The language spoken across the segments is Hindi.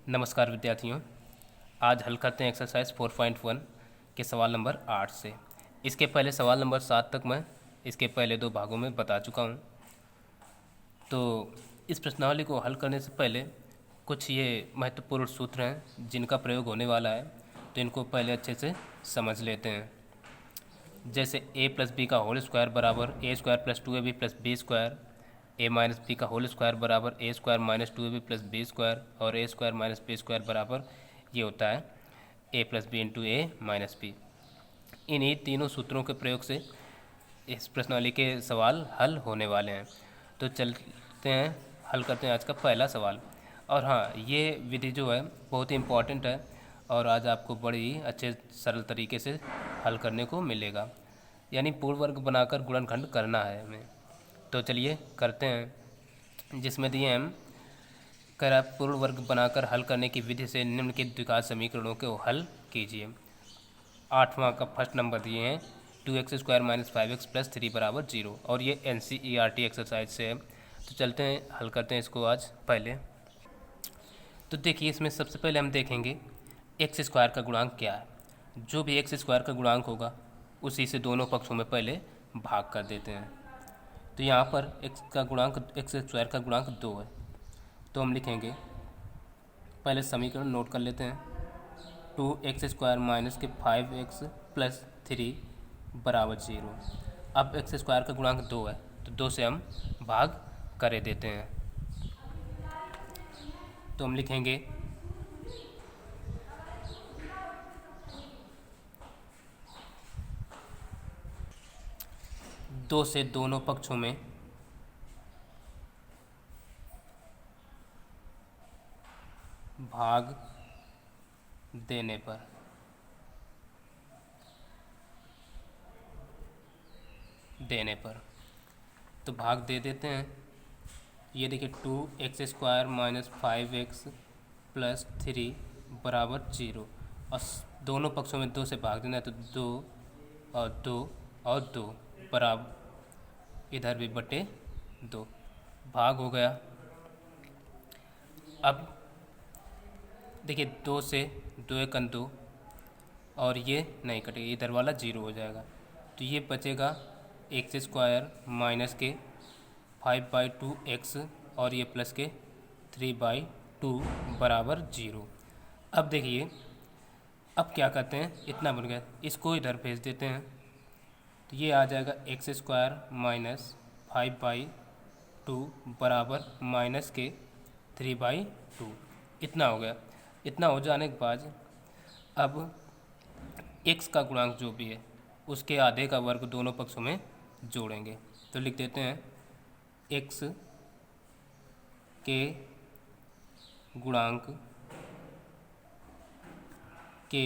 नमस्कार विद्यार्थियों। आज हल करते हैं एक्सरसाइज 4.1 के सवाल नंबर 8 से। इसके पहले सवाल नंबर 7 तक मैं इसके पहले दो भागों में बता चुका हूँ। तो इस प्रश्नावली को हल करने से पहले कुछ ये महत्वपूर्ण सूत्र हैं जिनका प्रयोग होने वाला है, तो इनको पहले अच्छे से समझ लेते हैं। जैसे a प्लस बी का होल स्क्वायर बराबर a square plus 2ab plus b square, a minus b का होल स्क्वायर बराबर a square minus 2ab plus b square और a square minus b square बराबर ये होता है a plus b into a minus b. इन्हीं तीनों सूत्रों के प्रयोग से इस प्रश्नावली के सवाल हल होने वाले हैं। तो चलते हैं, हल करते हैं आज का पहला सवाल। और हाँ, ये विधि जो है बहुत ही इम्पॉर्टेंट है और आज आपको बड़ी ही अच्छे सरल तरीके से हल करने को मिलेगा। यानी पूर्ण वर्ग बनाकर गुणनखंड करना है हमें। तो चलिए करते हैं। जिसमें दिए हम कर आप पूर्ण वर्ग बनाकर हल करने की विधि से निम्नलिखित द्विघात समीकरणों को हल कीजिए। 8वां का फर्स्ट नंबर दिए हैं 2x square minus 5x plus 3 बराबर 0 और ये NCERT एक्सरसाइज से है। तो चलते हैं हल करते हैं इसको आज पहले। तो देखिए, इसमें सबसे पहले हम देखेंगे एक्स स्क्वायर का गुणांक क्या है। जो भी एक्स स्क्वायर का गुणांक होगा उसी से दोनों पक्षों में पहले भाग कर देते हैं। तो यहाँ पर एक्स स्क्वायर का गुणांक 2 है, तो हम लिखेंगे, पहले समीकरण नोट कर लेते हैं। 2x स्क्वायर माइनस के 5x प्लस 3 बराबर 0। अब एक्स स्क्वायर का गुणांक 2 है तो 2 से हम भाग करे देते हैं। तो हम लिखेंगे 2 से दोनों पक्षों में भाग देने पर तो भाग दे देते हैं। ये देखिए 2x square minus 5x plus 3 बराबर 0 और दोनों पक्षों में 2 से भाग देना है, तो 2 और 2 और 2 बराबर इधर भी बटे 2 भाग हो गया। अब देखिए 2 से 2 एक 2 और ये नहीं कटेगा, इधर वाला 0 हो जाएगा। तो ये बचेगा एक्स स्क्वायर माइनस के 5/2x और ये प्लस के 3/2 बराबर 0। अब देखिए, अब क्या करते हैं, इतना बन गया, इसको इधर भेज देते हैं। तो ये आ जाएगा एक्स स्क्वायर माइनस 5/2 बराबर माइनस के 3/2। इतना हो गया। इतना हो जाने के बाद अब x का गुणांक जो भी है उसके आधे का वर्ग दोनों पक्षों में जोड़ेंगे। तो लिख देते हैं x के गुणांक के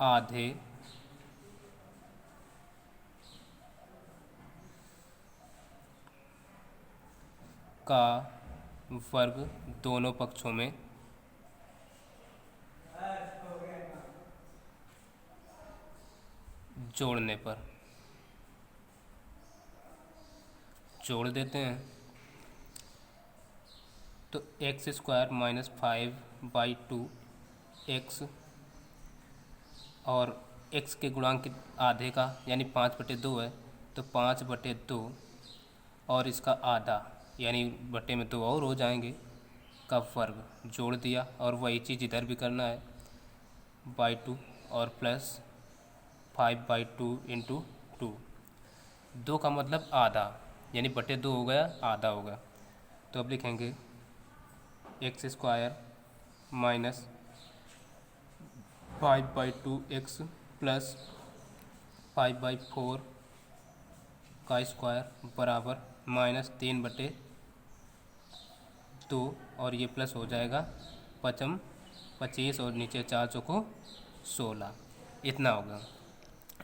आधे का वर्ग दोनों पक्षों में जोड़ने पर जोड़ देते हैं। तो एक्स स्क्वायर माइनस 5/2 एक्स और x के गुणांक के आधे का यानी 5/2 है, तो 5/2 और इसका आधा यानी बटे में 2 और हो जाएंगे का वर्ग जोड़ दिया। और वही चीज़ इधर भी करना है, बाई 2 और प्लस 5/2 इंटू 2। 2 का मतलब आधा यानी बटे 2 हो गया, आधा हो गया। तो अब लिखेंगे x square minus 5/2x plus 5/4 का स्क्वायर बराबर माइनस 3/2 और ये प्लस हो जाएगा 25 और नीचे 4 चौको 16। इतना होगा।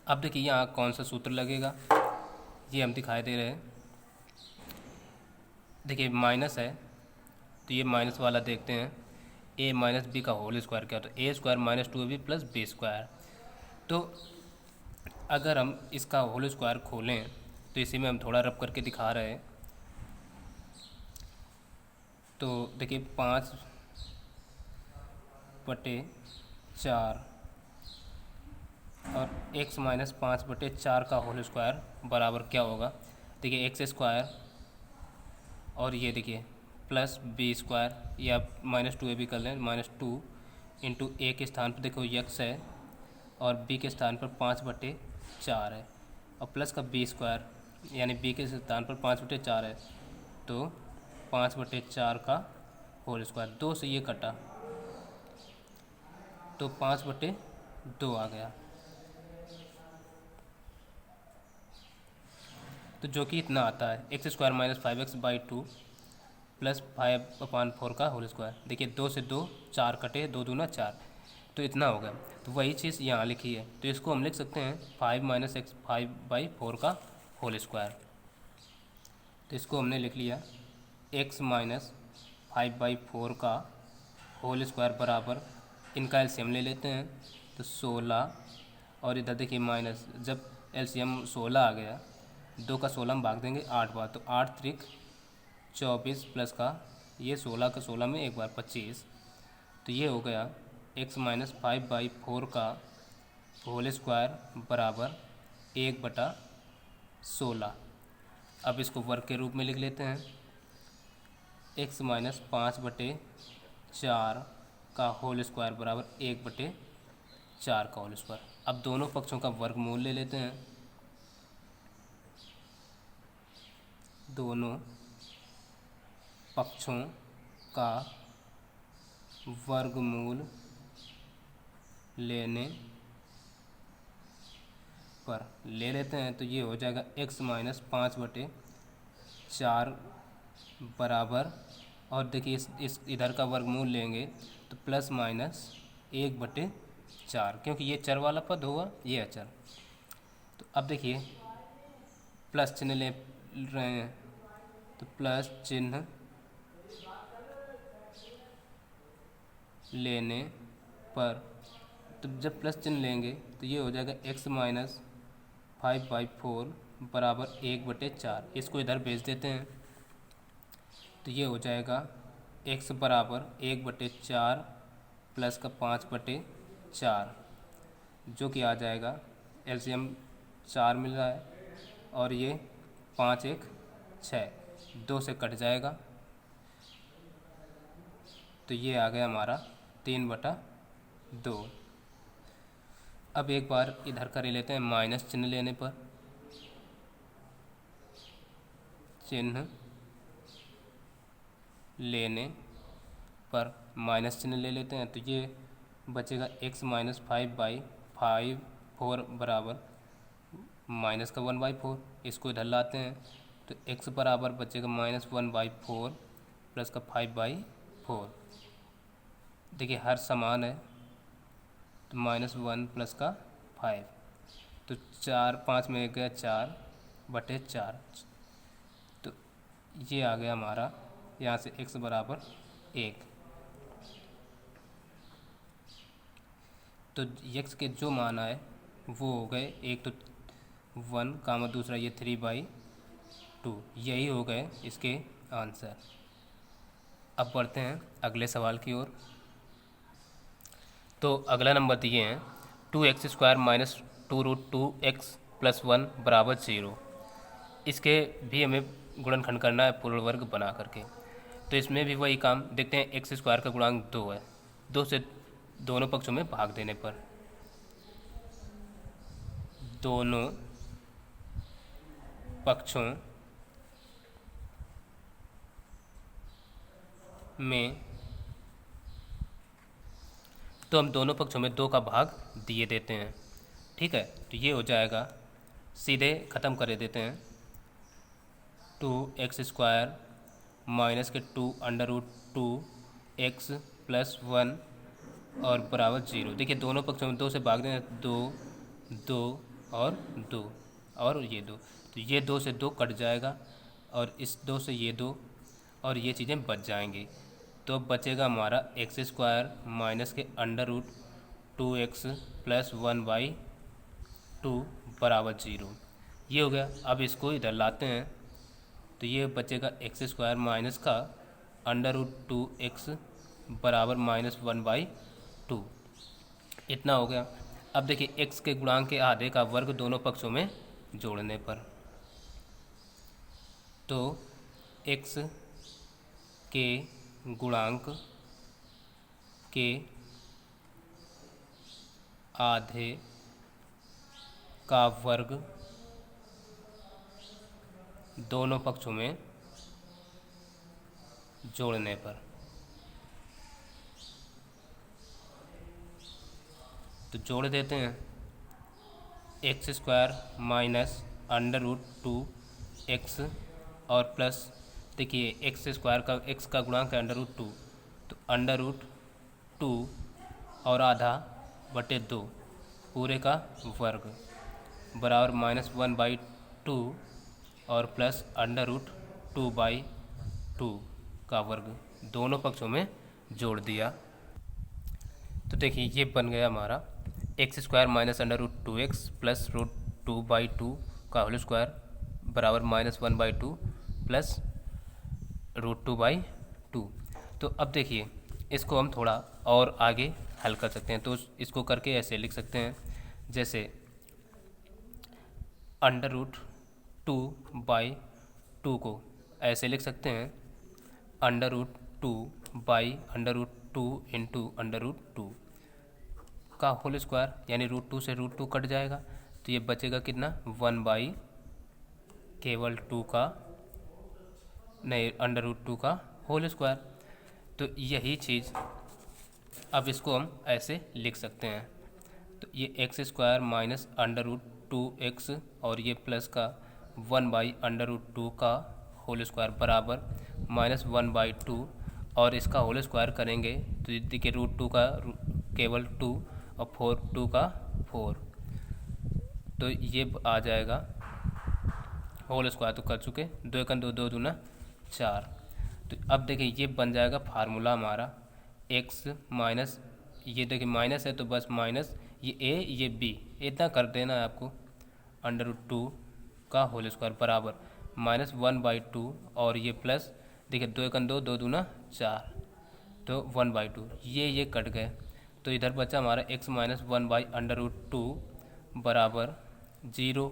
अब देखिए यहाँ कौन सा सूत्र लगेगा, ये हम दिखाई दे रहे हैं। देखिए माइनस है तो ये माइनस वाला देखते हैं, a माइनस बी का होल स्क्वायर क्या होता है, a square minus 2b plus b square. तो अगर हम इसका होल स्क्वायर खोलें तो इसी में हम थोड़ा रब करके दिखा रहे हैं। तो देखिए 5/4 और x माइनस 5/4 का होल स्क्वायर बराबर क्या होगा। देखिए एक्स स्क्वायर और ये देखिए प्लस बी स्क्वायर या -2a भी कर लें, -2 इंटू ए के स्थान पर देखो यक्स है और बी के स्थान पर 5/4 है और प्लस का बी स्क्वायर यानी बी के स्थान पर 5/4 है तो 5/4 का होल स्क्वायर। 2 से ये कटा तो 5/2 आ गया, तो जो कि इतना आता है x square minus 5x/2 plus 5/4 का होल स्क्वायर। देखिए 2 से 2 4 कटे, 2 दूना 4, तो इतना हो गया। तो वही चीज़ यहाँ लिखी है, तो इसको हम लिख सकते हैं 5 - 4 का होल स्क्वायर। तो इसको हमने लिख लिया x माइनस 5/4 का होल स्क्वायर बराबर, इनका एलसीएम ले लेते हैं तो 16 और इधर देखिए माइनस, जब एलसीएम 16 आ गया 2 का 16 हम भाग देंगे 8 बार, तो 8 त्रिक 24 प्लस का ये 16 का 16 में एक बार 25, तो ये हो गया x माइनस 5/4 का होल स्क्वायर बराबर 1/16। अब इसको वर्ग के रूप में लिख लेते हैं, x माइनस 5/4 का होल स्क्वायर बराबर 1/4 का होल स्क्वायर। अब दोनों पक्षों का वर्गमूल ले लेते हैं, दोनों पक्षों का वर्गमूल लेने पर ले लेते हैं तो ये हो जाएगा x माइनस 5/4 बराबर, और देखिए इस इधर का वर्गमूल लेंगे तो प्लस माइनस 1/4, क्योंकि ये चर वाला पद होगा, ये अचर। तो अब देखिए प्लस चिन्ह ले रहे हैं तो प्लस चिन्ह लेने पर, तो जब प्लस चिन्ह लेंगे तो ये हो जाएगा x माइनस 5/4 बराबर 1/4। इसको इधर भेज देते हैं तो ये हो जाएगा x बराबर 1/4 प्लस का 5/4, जो कि आ जाएगा एलसीएम 4 मिल रहा है और ये 5 1 6, 2 से कट जाएगा तो ये आ गया हमारा 3/2। अब एक बार इधर कर लेते हैं माइनस चिन्ह लेने पर, चिन्ह लेने पर माइनस चिन्ह ले लेते हैं तो ये बचेगा x माइनस 5/4 बराबर माइनस का 1/4। इसको इधर लाते हैं तो x बराबर बचेगा -1/4 प्लस का 5/4। देखिए हर समान है तो -1 प्लस का 5, तो 4 5 में एक गया 4/4, तो ये आ गया हमारा यहाँ से x बराबर 1। तो x के जो मान आए वो हो गए, एक तो 1 कामा दूसरा ये 3/2, यही हो गए इसके आंसर। अब बढ़ते हैं अगले सवाल की ओर। तो अगला नंबर दिए हैं 2x² माइनस 2√2x प्लस 1 बराबर 0। इसके भी हमें गुणनखंड करना है पूर्ण वर्ग बना करके, तो इसमें भी वही काम देखते हैं। x² का गुणांक 2 है, 2 से दोनों पक्षों में भाग देने पर, दोनों पक्षों में, तो हम दोनों पक्षों में 2 का भाग दिए देते हैं, ठीक है। तो ये हो जाएगा, सीधे ख़त्म कर देते हैं, 2x² माइनस के 2√2x प्लस 1 और बराबर 0। देखिए दोनों पक्षों में 2 से भाग दें, 2 2 और 2 और ये 2, तो ये 2 से 2 कट जाएगा और इस 2 से ये 2 और ये चीज़ें बच जाएंगी। तो बचेगा हमारा x² माइनस के √2x प्लस 1/2 बराबर 0। ये हो गया। अब इसको इधर लाते हैं तो ये बचेगा x² माइनस का √2x बराबर -1/2। इतना हो गया। अब देखिए x के गुणांक के आधे का वर्ग दोनों पक्षों में जोड़ने पर, तो x के गुणांक के आधे का वर्ग दोनों पक्षों में जोड़ने पर, तो जोड़ देते हैं। x² माइनस √2x और प्लस, देखिए x² का x का गुणांक है √2, तो √2 और आधा बटे 2 पूरे का वर्ग बराबर -1/2 और प्लस √2/2 का वर्ग दोनों पक्षों में जोड़ दिया। तो देखिए ये बन गया हमारा x² माइनस √2x प्लस √2/2 का होल स्क्वायर बराबर -1/2 प्लस √2/2। तो अब देखिए इसको हम थोड़ा और आगे हल कर सकते हैं। तो इसको करके ऐसे लिख सकते हैं, जैसे √2/2 को ऐसे लिख सकते हैं √2/√2 इंटू √2 का होल स्क्वायर, यानी √2 से √2 कट जाएगा, तो ये बचेगा कितना 1 केवल 2 का नहीं √2 का होल स्क्वायर। तो यही चीज़ अब इसको हम ऐसे लिख सकते हैं। तो ये x² माइनस √2x और ये प्लस का 1/√2 का होल स्क्वायर बराबर -1/2 और इसका होल स्क्वायर करेंगे तो देखिए √2 का केवल 2 और 2 का 4, तो ये आ जाएगा होल स्क्वायर तो कर चुके, 2 × 2 2 दूना 4। तो अब देखिए ये बन जाएगा फार्मूला हमारा x माइनस, ये देखिए माइनस है तो बस माइनस ये a ये b इतना कर देना है आपको, √2 का होल स्क्वायर बराबर -1/2 और ये प्लस देखिए 2 × 2 2 दूना 4, तो 1/2 ये कट गए, तो इधर बचा हमारा x माइनस 1/√2 बराबर 0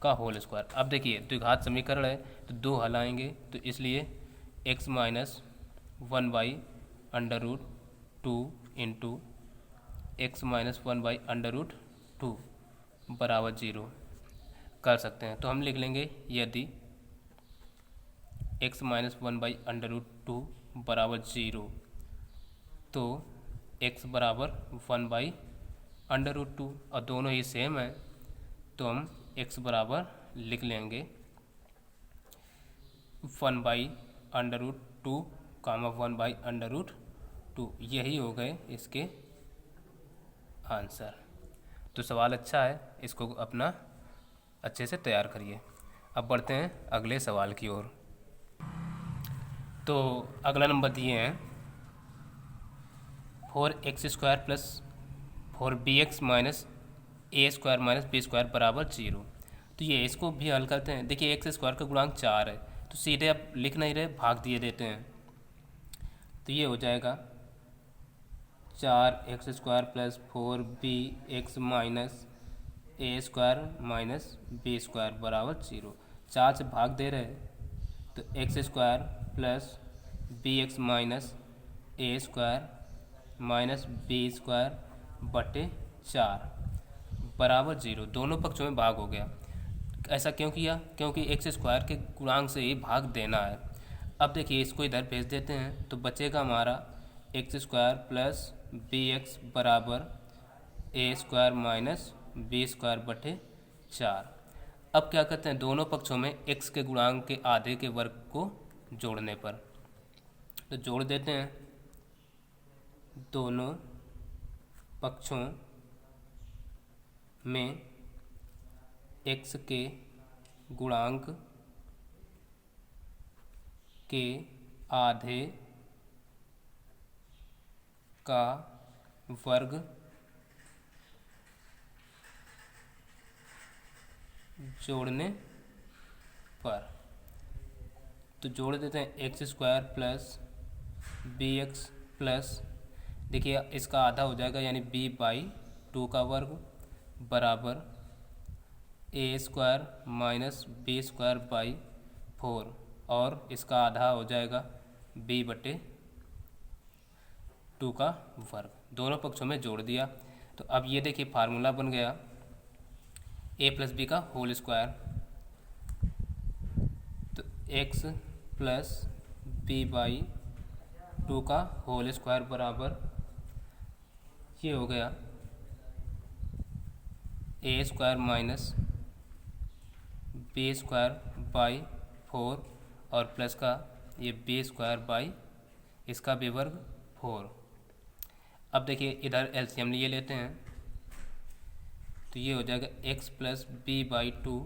का होल स्क्वायर। अब देखिए द्विघात समीकरण है तो 2 हल आएंगे, तो इसलिए x minus 1/√2 into x minus 1/√2 बराबर 0 कर सकते हैं। तो हम लिख लेंगे यदि x माइनस 1/√2 बराबर 0 तो x बराबर 1/√2 और दोनों ही सेम है, तो हम x बराबर लिख लेंगे 1/√2 कामा 1/√2। यही हो गए इसके आंसर। तो सवाल अच्छा है, इसको अपना अच्छे से तैयार करिए। अब बढ़ते हैं अगले सवाल की ओर। तो अगला नंबर दिए हैं 4x² plus 4bx minus a² minus b² बराबर 0। तो ये इसको भी हल करते हैं। देखिए x² का गुणांक 4 है, तो सीधे अब लिख नहीं रहे, भाग दिए देते हैं। तो ये हो जाएगा 4x² plus 4bx minus a² minus b² बराबर 0। 4 से भाग दे रहे तो x² plus bx minus a² minus b² बटे 4 बराबर 0। दोनों पक्षों में भाग हो गया। ऐसा क्यों किया? क्योंकि x² के गुणांक से ही भाग देना है। अब देखिए इसको इधर भेज देते हैं, तो बचेगा हमारा x² प्लस bx बराबर a² माइनस b² बटे 4। अब क्या करते हैं, दोनों पक्षों में x के गुणांक के आधे के वर्ग को जोड़ने पर, तो जोड़ देते हैं। दोनों पक्षों में x के गुणांक के आधे का वर्ग जोड़ने पर, तो जोड़ देते हैं x square plus b x plus, देखिए इसका आधा हो जाएगा यानी बी बाई टू का वर्ग बराबर a square minus b square by four, और इसका आधा हो जाएगा बी बटे टू का वर्ग। दोनों पक्षों में जोड़ दिया तो अब ये देखिए फार्मूला बन गया ए प्लस बी का होल स्क्वायर, तो x plus b by two का होल स्क्वायर बराबर ये हो गया a square minus b square by four और प्लस का ये बी स्क्वायर बाई इसका भी वर्ग फोर। अब देखिए इधर एलसीएम लिए लेते हैं तो ये हो जाएगा x plus b by two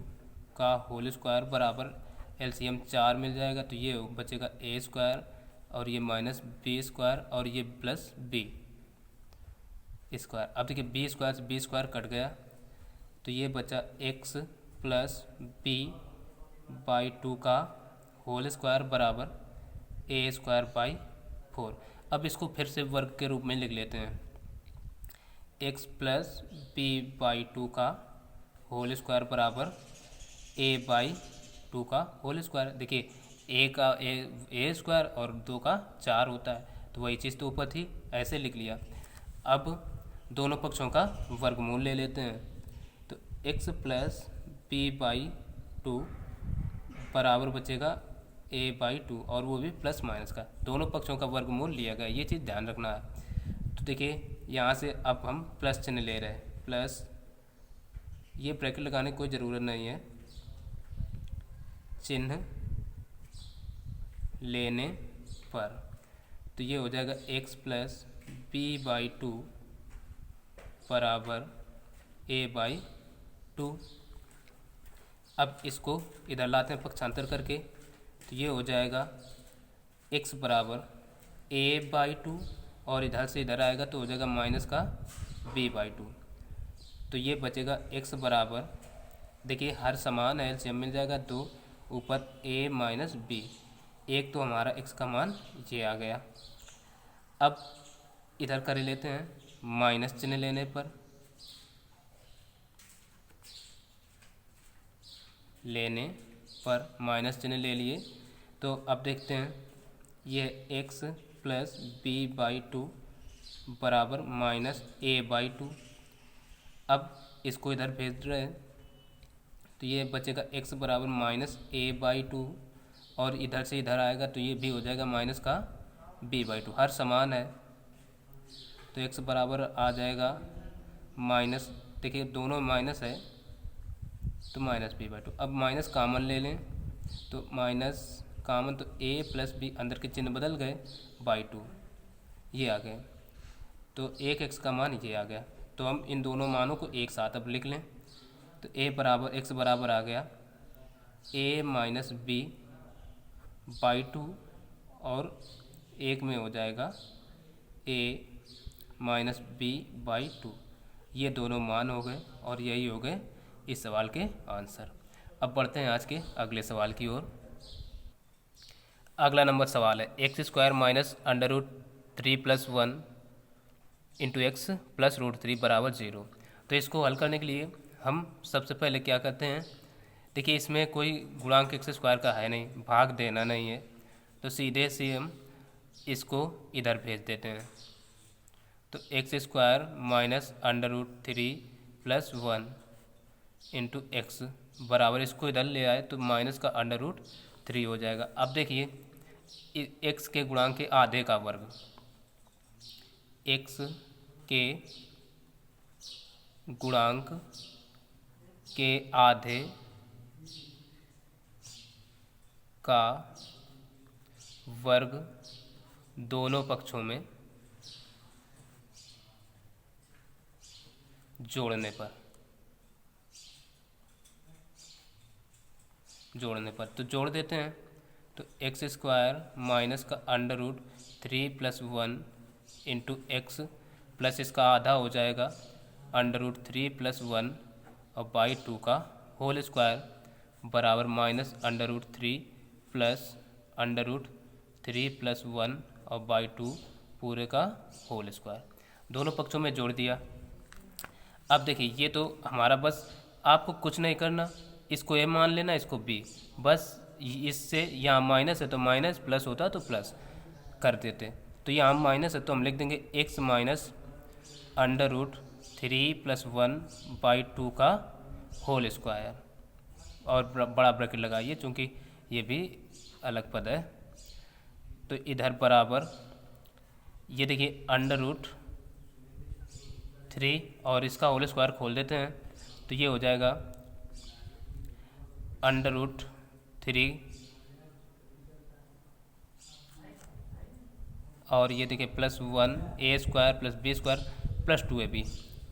का होल स्क्वायर बराबर एलसीएम चार मिल जाएगा, तो ये बचेगा ए स्क्वायर और ये माइनस बी स्क्वायर और ये प्लस बी स्क्वायर। अब देखिए बी स्क्वायर से बी स्क्वायर कट गया तो ये बचा x plus b by two का होल स्क्वायर बराबर ए स्क्वायर बाई फोर। अब इसको फिर से वर्ग के रूप में लिख लेते हैं, x plus b by two का होल स्क्वायर बराबर ए बाई टू का होल स्क्वायर। देखिए ए का ए स्क्वायर और दो का चार होता है, तो वही चीज़ तो ऊपर थी, ऐसे लिख लिया। अब दोनों पक्षों का वर्गमूल ले लेते हैं, तो x plus b by two बराबर बचेगा ए बाई टू और वो भी प्लस माइनस का, दोनों पक्षों का वर्गमूल लिया गया, ये चीज़ ध्यान रखना है। तो देखिए यहाँ से अब हम प्लस चिन्ह ले रहे हैं, प्लस ये ब्रैकेट लगाने की कोई ज़रूरत नहीं है, चिन्ह लेने पर तो ये हो जाएगा x plus b by two बराबर ए बाई टू। अब इसको इधर लाते हैं पक्षांतर करके, तो ये हो जाएगा x बराबर a बाई टू और इधर से इधर आएगा तो हो जाएगा माइनस का b बाई टू। तो ये बचेगा x बराबर, देखिए हर समान है एलसीएम मिल जाएगा, दो ऊपर a माइनस बी, एक तो हमारा x का मान ये आ गया। अब इधर कर लेते हैं माइनस चिन्ह लेने पर, माइनस चिन्ह ले लिए तो अब देखते हैं ये x plus b by two बराबर माइनस ए बाई टू। अब इसको इधर भेज रहे हैं तो ये बचेगा x बराबर माइनस ए बाई टू और इधर से इधर आएगा तो ये भी हो जाएगा माइनस का b बाई टू, हर समान है तो x बराबर आ जाएगा माइनस, देखिए दोनों माइनस है तो माइनस बी बाई टू। अब माइनस कामन ले लें तो माइनस कामन तो a प्लस बी, अंदर के चिन्ह बदल गए, बाई टू ये आ गए, तो एक x का मान ये आ गया। तो हम इन दोनों मानों को एक साथ अब लिख लें, तो a बराबर x बराबर आ गया a minus b by two और एक में हो जाएगा a minus b by two. ये दोनों मान हो गए और यही हो गए इस सवाल के आंसर। अब बढ़ते हैं आज के अगले सवाल की ओर। अगला नंबर सवाल है x square minus under root three plus one into x plus root three बराबर ज़ीरो। तो इसको हल करने के लिए हम सबसे पहले क्या करते हैं, देखिए इसमें कोई गुणांक एक्स स्क्वायर का है नहीं, भाग देना नहीं है, तो सीधे से हम इसको इधर भेज देते हैं। तो x square minus under root three plus one into x बराबर, इसको इधर ले आए तो माइनस का अंडर रूट थ्री हो जाएगा। अब देखिए एक्स के गुणांक के आधे का वर्ग, एक्स के गुणांक के आधे का वर्ग दोनों पक्षों में जोड़ने पर तो जोड़ देते हैं। तो एक्स स्क्वायर माइनस का under root three plus one into x plus इसका आधा हो जाएगा under root three plus one और बाई टू का होल स्क्वायर बराबर minus under root three plus √3+1 और बाई 2 पूरे का होल स्क्वायर। दोनों पक्षों में जोड़ दिया। अब देखिए ये तो हमारा बस आपको कुछ नहीं करना, इसको ए मान लेना, इसको बी, बस इससे यहाँ माइनस है तो माइनस, प्लस होता तो प्लस कर देते। तो यहाँ माइनस है तो हम लिख देंगे x माइनस √3+1 बाई 2 का होल स्क्वायर, और बड़ा ब्रैकेट लगाइए चूँकि ये भी अलग पद है। तो इधर बराबर ये देखिए √3 और इसका होल स्क्वायर खोल देते हैं तो ये हो जाएगा √3 और ये देखिए +1 a square plus b square plus 2ab,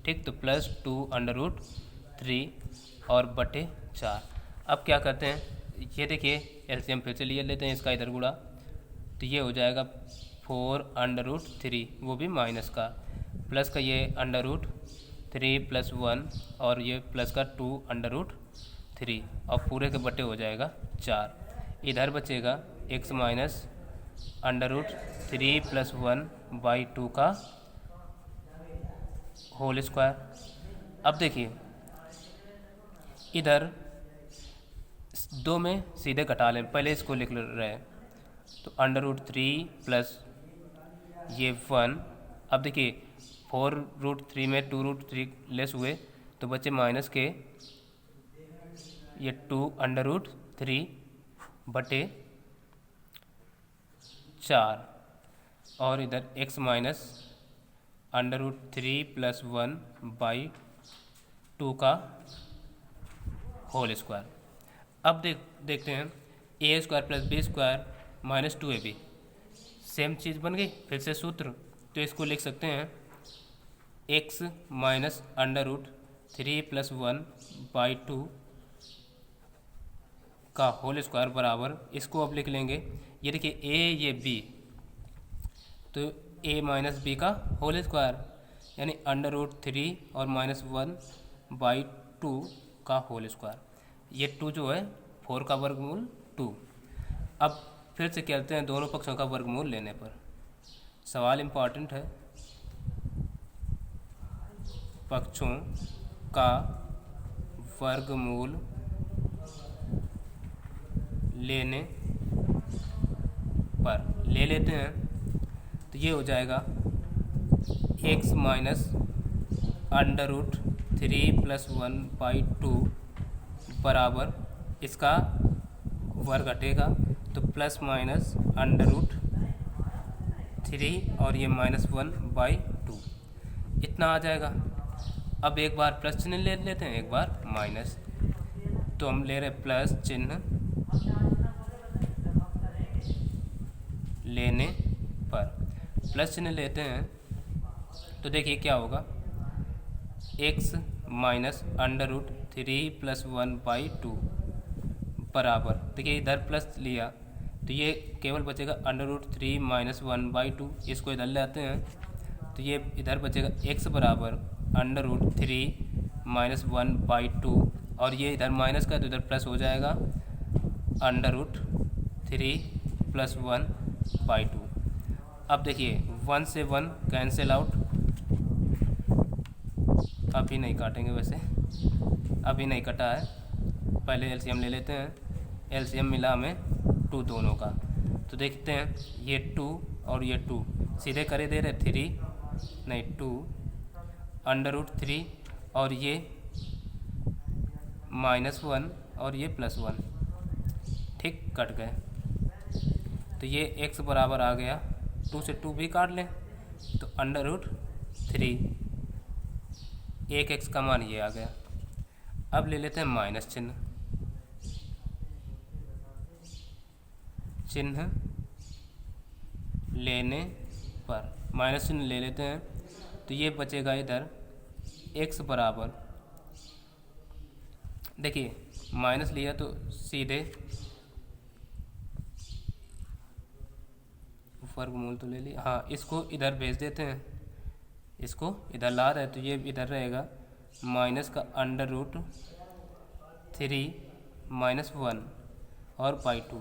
ठीक। तो +2 √3 और बटे 4। अब क्या करते हैं, ये देखिए एलसीएम फिर से लिए लेते हैं, इसका इधर गुणा, तो ये हो जाएगा 4√3, वो भी माइनस का, प्लस का ये √3+1 और ये प्लस का 2√3 और पूरे के बटे हो जाएगा 4। इधर बचेगा x माइनस √3+1 बाई 2 का होल स्क्वायर। अब देखिए इधर 2 में सीधे घटा लें, पहले इसको लिख रहे हैं, तो √3 प्लस ये 1। अब देखिए 4√3 में 2√3 लेस हुए तो बचे माइनस के ये 2√3 बटे 4 और इधर x माइनस √3+1 बाई 2 का होल स्क्वायर। अब देखते हैं a square plus b square minus 2ab, same चीज़ बन गई। फिर से सूत्र, तो इसको लिख सकते हैं x माइनस √3+1 बाई 2 का होल स्क्वायर बराबर, इसको अब लिख लेंगे, ये देखिए a ये b, तो a माइनस बी का होल स्क्वायर यानी √3 और -1 बाई 2 का होल स्क्वायर। ये 2 जो है 4 का वर्गमूल 2। अब फिर से कहते हैं दोनों पक्षों का वर्गमूल लेने पर। सवाल इम्पॉर्टेंट है, पक्षों का वर्गमूल लेने पर ले लेते हैं, तो ये हो जाएगा x माइनस √3+1 बाई 2 बराबर, इसका वर्ग हटेगा तो प्लस माइनस √3 और ये -1 बाई 2 इतना आ जाएगा। अब एक बार प्लस चिन्ह ले लेते हैं, एक बार माइनस, तो हम ले रहे प्लस चिन्ह लेने पर, प्लस चिन्ह लेते हैं तो देखिए क्या होगा, x माइनस √3+1 बाई 2 बराबर, देखिए इधर प्लस लिया तो ये केवल बचेगा √3 - 1 बाई 2, इसको इधर ले आते हैं तो ये इधर बचेगा x बराबर √3 - 1 बाई 2 और ये इधर माइनस का तो इधर प्लस हो जाएगा √3+1 बाई 2। अब देखिए 1 से 1 कैंसिल आउट, अभी नहीं काटेंगे, वैसे अभी नहीं कटा है, पहले एलसीएम ले लेते हैं। एलसीएम मिला हमें 2 दोनों का, तो देखते हैं ये 2 और ये 2 सीधे करे दे रहे 3 नहीं 2 √3 और ये -1 और ये +1, ठीक, कट गए। तो ये x बराबर आ गया, 2 से 2 भी काट लें तो √3, एक x का मान ये आ गया। अब ले लेते हैं माइनस चिन्ह लेने पर, माइनस चिन्ह ले लेते हैं तो ये बचेगा इधर x बराबर, देखिए माइनस लिया तो सीधे वर्गमूल तो ले लिया, हाँ इसको इधर भेज देते हैं, इसको इधर ला रहे हैं तो ये इधर रहेगा माइनस का √3 - 1 और बाई 2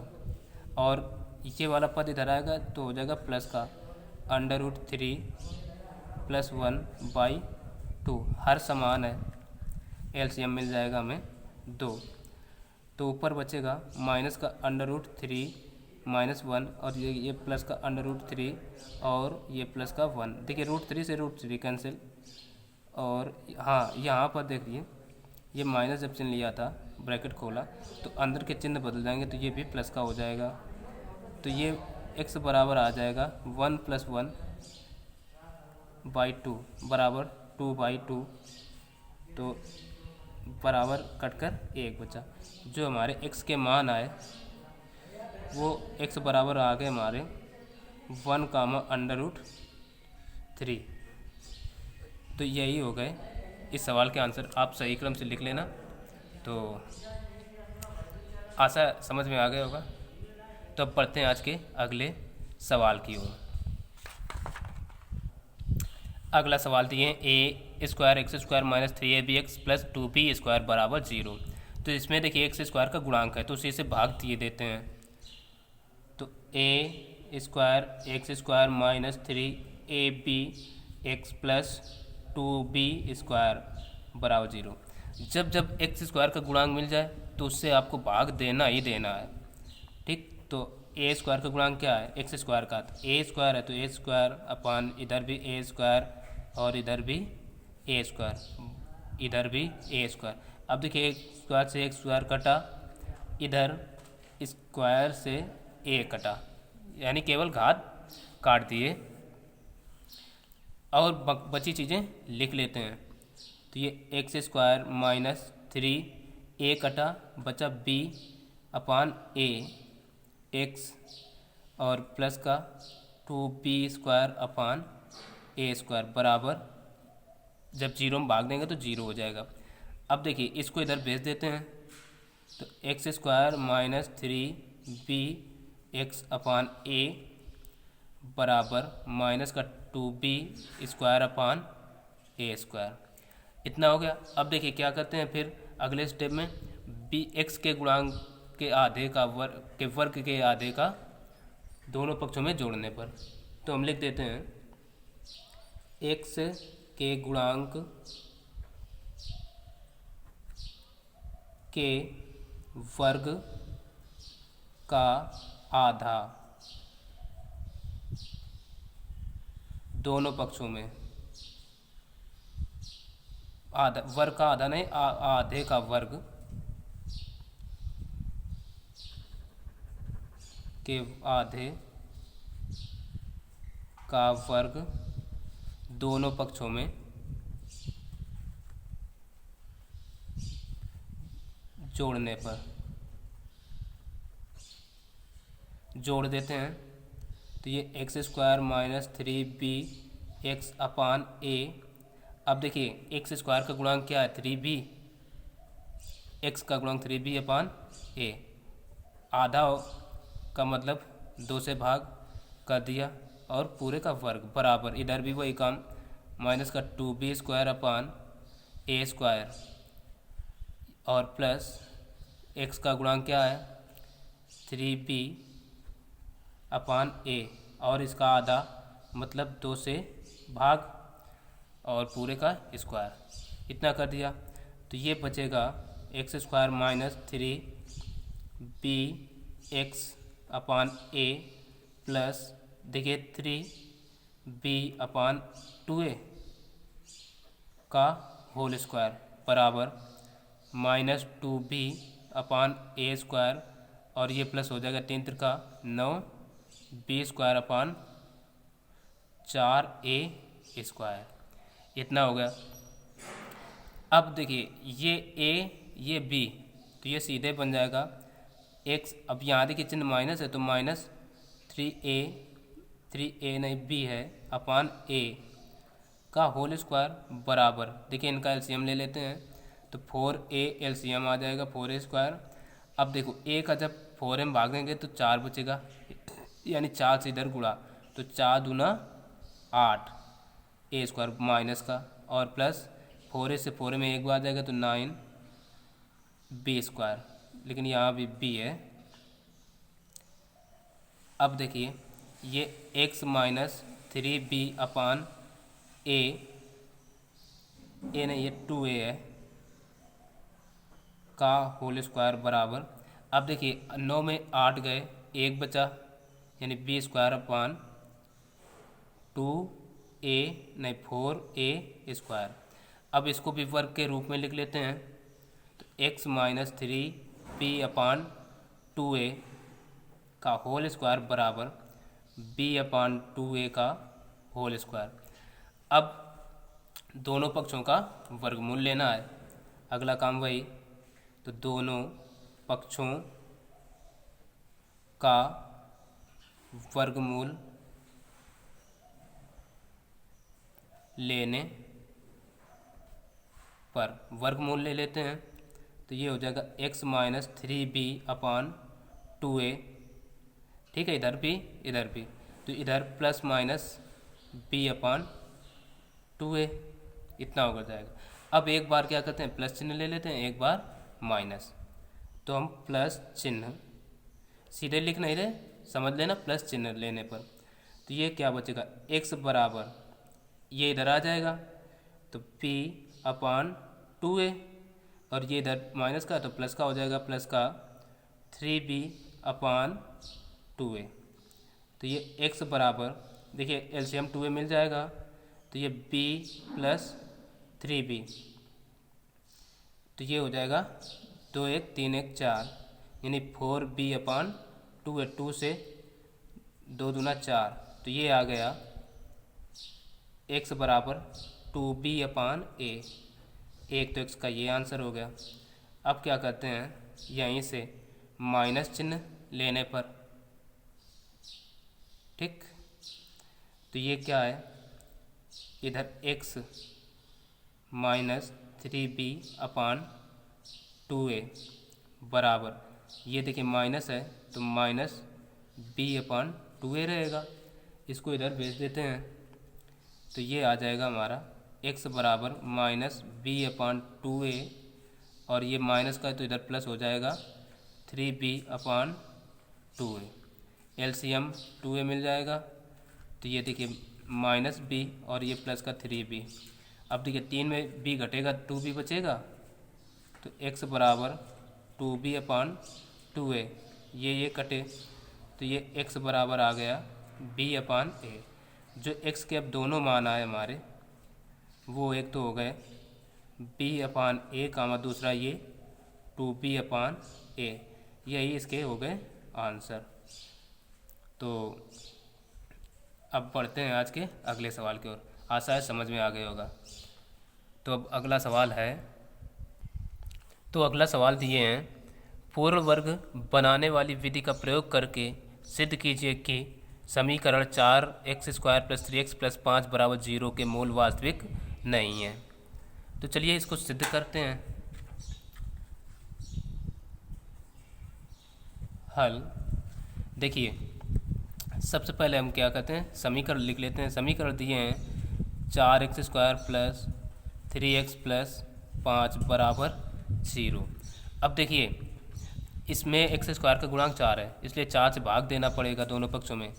और ये वाला पद इधर आएगा तो हो जाएगा प्लस का √3 + 1/2। हर समान है, एलसीएम मिल जाएगा हमें 2। तो ऊपर बचेगा माइनस का √3 - 1 और ये प्लस का √3 और ये प्लस का 1। देखिए √3 से √3 कैंसिल। और हाँ यहाँ पर देखिए ये माइनस जब चिन्ह लिया था ब्रैकेट खोला तो अंदर के चिन्ह बदल जाएंगे तो ये भी प्लस का हो जाएगा। तो ये x बराबर आ जाएगा 1 + 1/2 बराबर 2/2। तो बराबर कटकर 1 बचा। जो हमारे x के मान आए वो x बराबर आ गए हमारे 1 √3। तो यही हो गए इस सवाल के आंसर। आप सही क्रम से लिख लेना तो आशा समझ में आ गया होगा। तो अब पढ़ते हैं आज के अगले सवाल की ओर। अगला सवाल दिए a² x² - 3abx + 2b² बराबर 0। तो इसमें देखिए x² का गुणांक है तो उसी से भाग दिए देते हैं। तो a² x² - 3abx + 2b² बराबर 0। जब जब x² का गुणांक मिल जाए तो उससे आपको भाग देना ही देना है। ठीक, तो a² का गुणांक क्या है x² का, तो a² है तो a² अपान इधर भी a² और इधर भी a², इधर भी a²। अब देखिए x² से x² कटा, इधर स्क्वायर से a कटा, यानी केवल घात काट दिए और बची चीज़ें लिख लेते हैं। तो ये x² - 3a कटा, बचा b अपान a x और प्लस का 2b² अपान a² बराबर, जब 0 में भाग देंगे तो 0 हो जाएगा। अब देखिए इसको इधर भेज देते हैं तो x² - 3bx अपान a बराबर माइनस का 2b² अपान a²। इतना हो गया। अब देखिए क्या करते हैं फिर अगले स्टेप में x के गुणांक के आधे का वर्ग के आधे का दोनों पक्षों में जोड़ने पर। तो हम लिख देते हैं x के गुणांक के वर्ग का आधा दोनों पक्षों में, आधा वर्ग का आधा नहीं, आधे का वर्ग के आधे का वर्ग दोनों पक्षों में जोड़ने पर जोड़ देते हैं। तो ये x² - 3bx अपान a। अब देखिए x² का गुणांक क्या है 3b, x का गुणांक 3b अपान a। आधा का मतलब 2 से भाग कर दिया और पूरे का वर्ग बराबर, इधर भी वही काम, माइनस का 2b² अपान a² और प्लस x का गुणांक क्या है 3b अपान a और इसका आधा मतलब 2 से भाग और पूरे का स्क्वायर। इतना कर दिया तो ये बचेगा x² - 3bx upon a plus देखिए 3b अपान 2a का होल स्क्वायर बराबर माइनस 2b अपान a² और ये प्लस हो जाएगा 3 का 9 b² अपान 4a²। इतना हो गया। अब देखिए ये a ये b तो ये सीधे बन जाएगा x। अब यहाँ देखिए चिन्ह माइनस है तो माइनस 3a नहीं b है अपान a का होल स्क्वायर बराबर, देखिए इनका एलसीएम ले लेते हैं तो 4a एलसीएम आ जाएगा 4a²। अब देखो a का जब 4a में भाग देंगे तो 4 बचेगा, यानी 4 से इधर गुणा तो 4 दूना 8 a² माइनस का और प्लस 4a से 4a में एक बार आ जाएगा तो 9 b², लेकिन यहाँ भी b है अब देखिए ये x माइनस 3b अपान ए नहीं, ये 2a है का होल स्क्वायर बराबर, अब देखिए 9 में 8 गए, एक बचा, यानी बी स्क्वायर अपान 2a नहीं 4a स्क्वायर। अब इसको भी वर्ग के रूप में लिख लेते हैं, तो x माइनस 3b अपान 2a का होल स्क्वायर बराबर b अपान 2a का होल स्क्वायर। अब दोनों पक्षों का वर्गमूल लेना है, अगला काम वही, तो दोनों पक्षों का वर्गमूल लेने पर वर्गमूल ले लेते हैं, तो ये हो जाएगा x माइनस 3b अपान 2a, ठीक है, इधर भी, तो इधर प्लस माइनस b अपान 2a, इतना होकर जाएगा। अब एक बार क्या करते हैं, प्लस चिन्ह ले लेते हैं, एक बार माइनस, तो हम प्लस चिन्ह सीधे लिख नहीं रहे, समझ लेना, प्लस चिन्ह लेने पर तो ये क्या बचेगा, x बराबर ये इधर आ जाएगा, तो p अपान 2a, और ये इधर माइनस का तो प्लस का हो जाएगा, प्लस का 3b अपान 2a, तो ये x बराबर, देखिए एलसीएम 2a मिल जाएगा, तो ये b प्लस 3b, तो ये हो जाएगा 2 1 3 1 4, यानी 4b अपान 2a, 2 से 2 दूना 4, तो ये आ गया x बराबर 2b अपान a, एक तो x का ये आंसर हो गया। अब क्या करते हैं, यहीं से माइनस चिन्ह लेने पर, ठीक, तो ये क्या है, इधर x माइनस 3b अपान 2a बराबर, ये देखिए माइनस है तो माइनस b अपान 2a रहेगा, इसको इधर भेज देते हैं, तो ये आ जाएगा हमारा x बराबर माइनस b अपान 2a, और ये माइनस का है तो इधर प्लस हो जाएगा 3b अपान 2a, एलसीएम 2a मिल जाएगा, तो ये देखिए माइनस b और ये प्लस का 3b। अब देखिए 3 में b घटेगा 2b बचेगा, तो x बराबर 2b अपान 2a, ये कटे, तो ये x बराबर आ गया b अपान a। जो x के अब दोनों मान आए हमारे, वो एक तो हो गए b अपान a कामा दूसरा ये 2b अपान a, यही इसके हो गए आंसर। तो अब बढ़ते हैं आज के अगले सवाल की ओर, आशा है समझ में आ गया होगा। तो अब अगला सवाल है, तो अगला सवाल दिए हैं, पूर्ण वर्ग बनाने वाली विधि का प्रयोग करके सिद्ध कीजिए कि समीकरण 4x square plus 3x plus 5 बराबर 0 के मूल वास्तविक नहीं है। तो चलिए इसको सिद्ध करते हैं। हल देखिए, सबसे पहले हम क्या करते हैं, समीकरण लिख लेते हैं। समीकरण दिए हैं 4x square plus 3x plus 5 बराबर 0। अब देखिए इसमें एक्स स्क्वायर का गुणांक 4 है, इसलिए 4 से भाग देना पड़ेगा दोनों पक्षों में,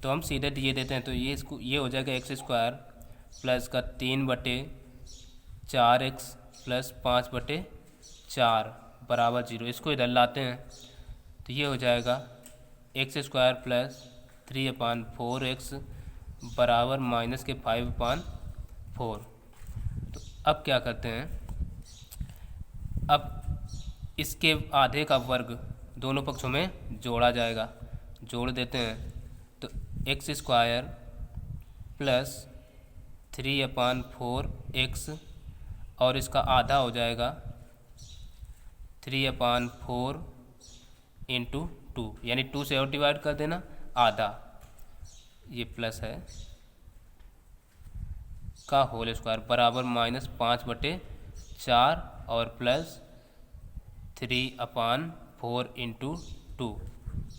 तो हम सीधे दिए देते हैं, तो ये हो जाएगा एक्स स्क्वायर प्लस का 3/4x प्लस 5/4 बराबर 0, इसको इधर लाते हैं, तो ये हो जाएगा एक्स स्क्वायर प्लस 3/4x बराबर माइनस के 5/4। तो अब क्या करते हैं, अब इसके आधे का वर्ग दोनों पक्षों में जोड़ा जाएगा, जोड़ देते हैं, तो एक्स स्क्वायर प्लस 3/4x और इसका आधा हो जाएगा 3/4 इंटू 2, यानी 2 से और डिवाइड कर देना, आधा, ये प्लस है का होल स्क्वायर बराबर माइनस 5/4 और प्लस 3/4 इंटू 2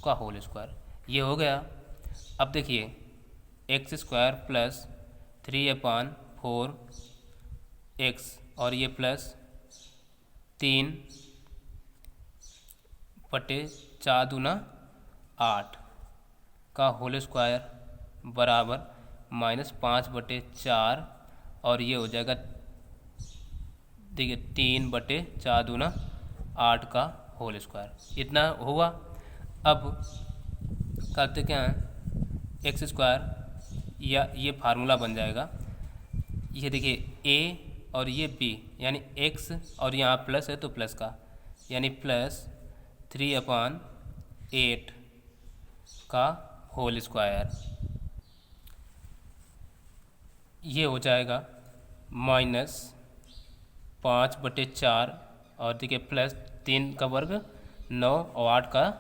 का होल स्क्वायर, ये हो गया। अब देखिए एक्स स्क्वायर प्लस 3/4x और ये प्लस 3/4 दूना 8, का होल स्क्वायर बराबर -5/4 और ये हो जाएगा देखिए 3/4 का होल स्क्वायर। इतना हुआ। अब करते क्या है, एक्स स्क्वायर या ये फार्मूला बन जाएगा। ये देखिए ए और ये बी यानी एक्स और यहाँ प्लस है तो प्लस का यानी +3/8 का होल स्क्वायर। ये हो जाएगा -5/4 और देखिए +3 का वर्ग 9 और 8 का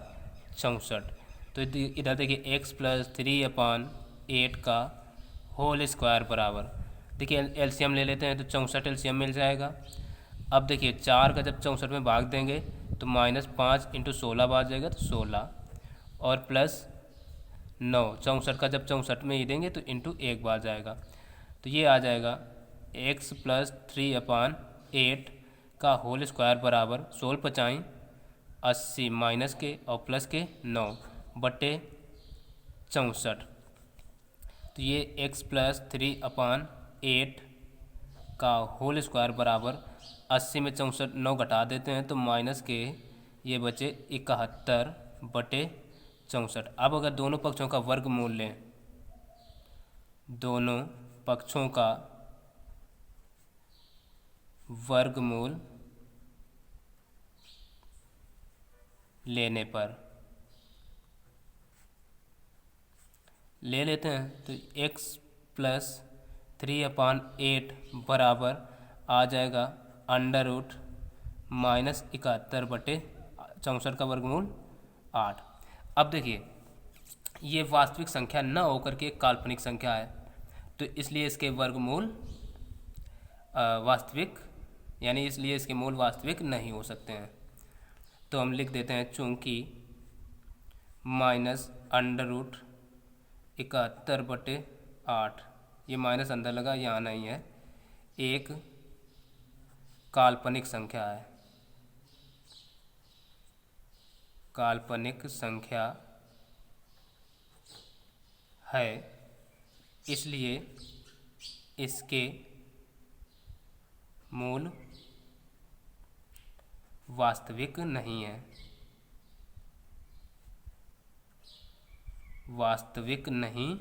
64। तो इधर देखिए x + 3/8 का होल स्क्वायर बराबर देखिए एलसीएम ले लेते हैं तो 64 एलसीएम मिल जाएगा। अब देखिए 4 का जब 64 में भाग देंगे तो -5 × 16 आ जाएगा तो 16 और +9 64 का जब 64 में ही देंगे तो ×1 बार जाएगा तो ये आ जाएगा x + 3/8 का होल स्क्वायर बराबर 16×5 80 माइनस के और प्लस के 9/64। तो ये x + 3/8 का होल स्क्वायर बराबर 80 में 64 9 घटा देते हैं तो माइनस के ये बचे 71/64। अब अगर दोनों पक्षों का वर्गमूल लें, दोनों पक्षों का वर्गमूल लेने पर ले लेते हैं तो x + 3/8 बराबर आ जाएगा √-71/64 का वर्गमूल 8। अब देखिए ये वास्तविक संख्या न होकर के एक काल्पनिक संख्या है तो इसलिए इसके वर्गमूल वास्तविक यानी इसलिए इसके मूल वास्तविक नहीं हो सकते हैं। तो हम लिख देते हैं चूँकि -√71/8 ये माइनस अंदर लगा यहाँ नहीं है, एक काल्पनिक संख्या है, काल्पनिक संख्या है इसलिए इसके मूल वास्तविक नहीं है, वास्तविक नहीं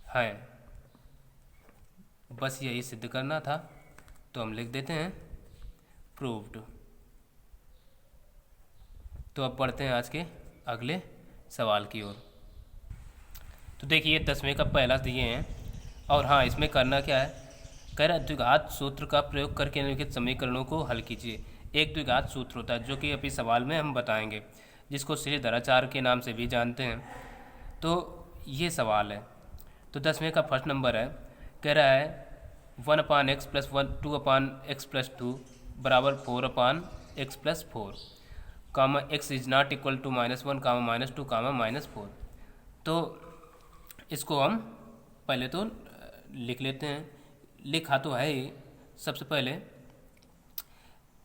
है। बस यही सिद्ध करना था तो हम लिख देते हैं प्रूव्ड। तो अब बढ़ते हैं आज के अगले सवाल की ओर। तो देखिए 10वें का पहला दिए हैं और हाँ इसमें करना क्या है, कह रहा है द्विघात सूत्र का प्रयोग करके निम्नलिखित समीकरणों को हल कीजिए। एक द्विघात सूत्र होता है जो कि अभी सवाल में हम बताएंगे, जिसको श्रीधराचार्य के नाम से भी जानते हैं। तो ये सवाल है। तो 10वें का फर्स्ट नंबर है, कह रहा है 1/x + 2/x + 2 बराबर 4/x + 4 comma x is not equal to -1 comma -2 comma -4। तो इसको हम पहले तो लिख लेते हैं, लिखा तो है ही। सबसे पहले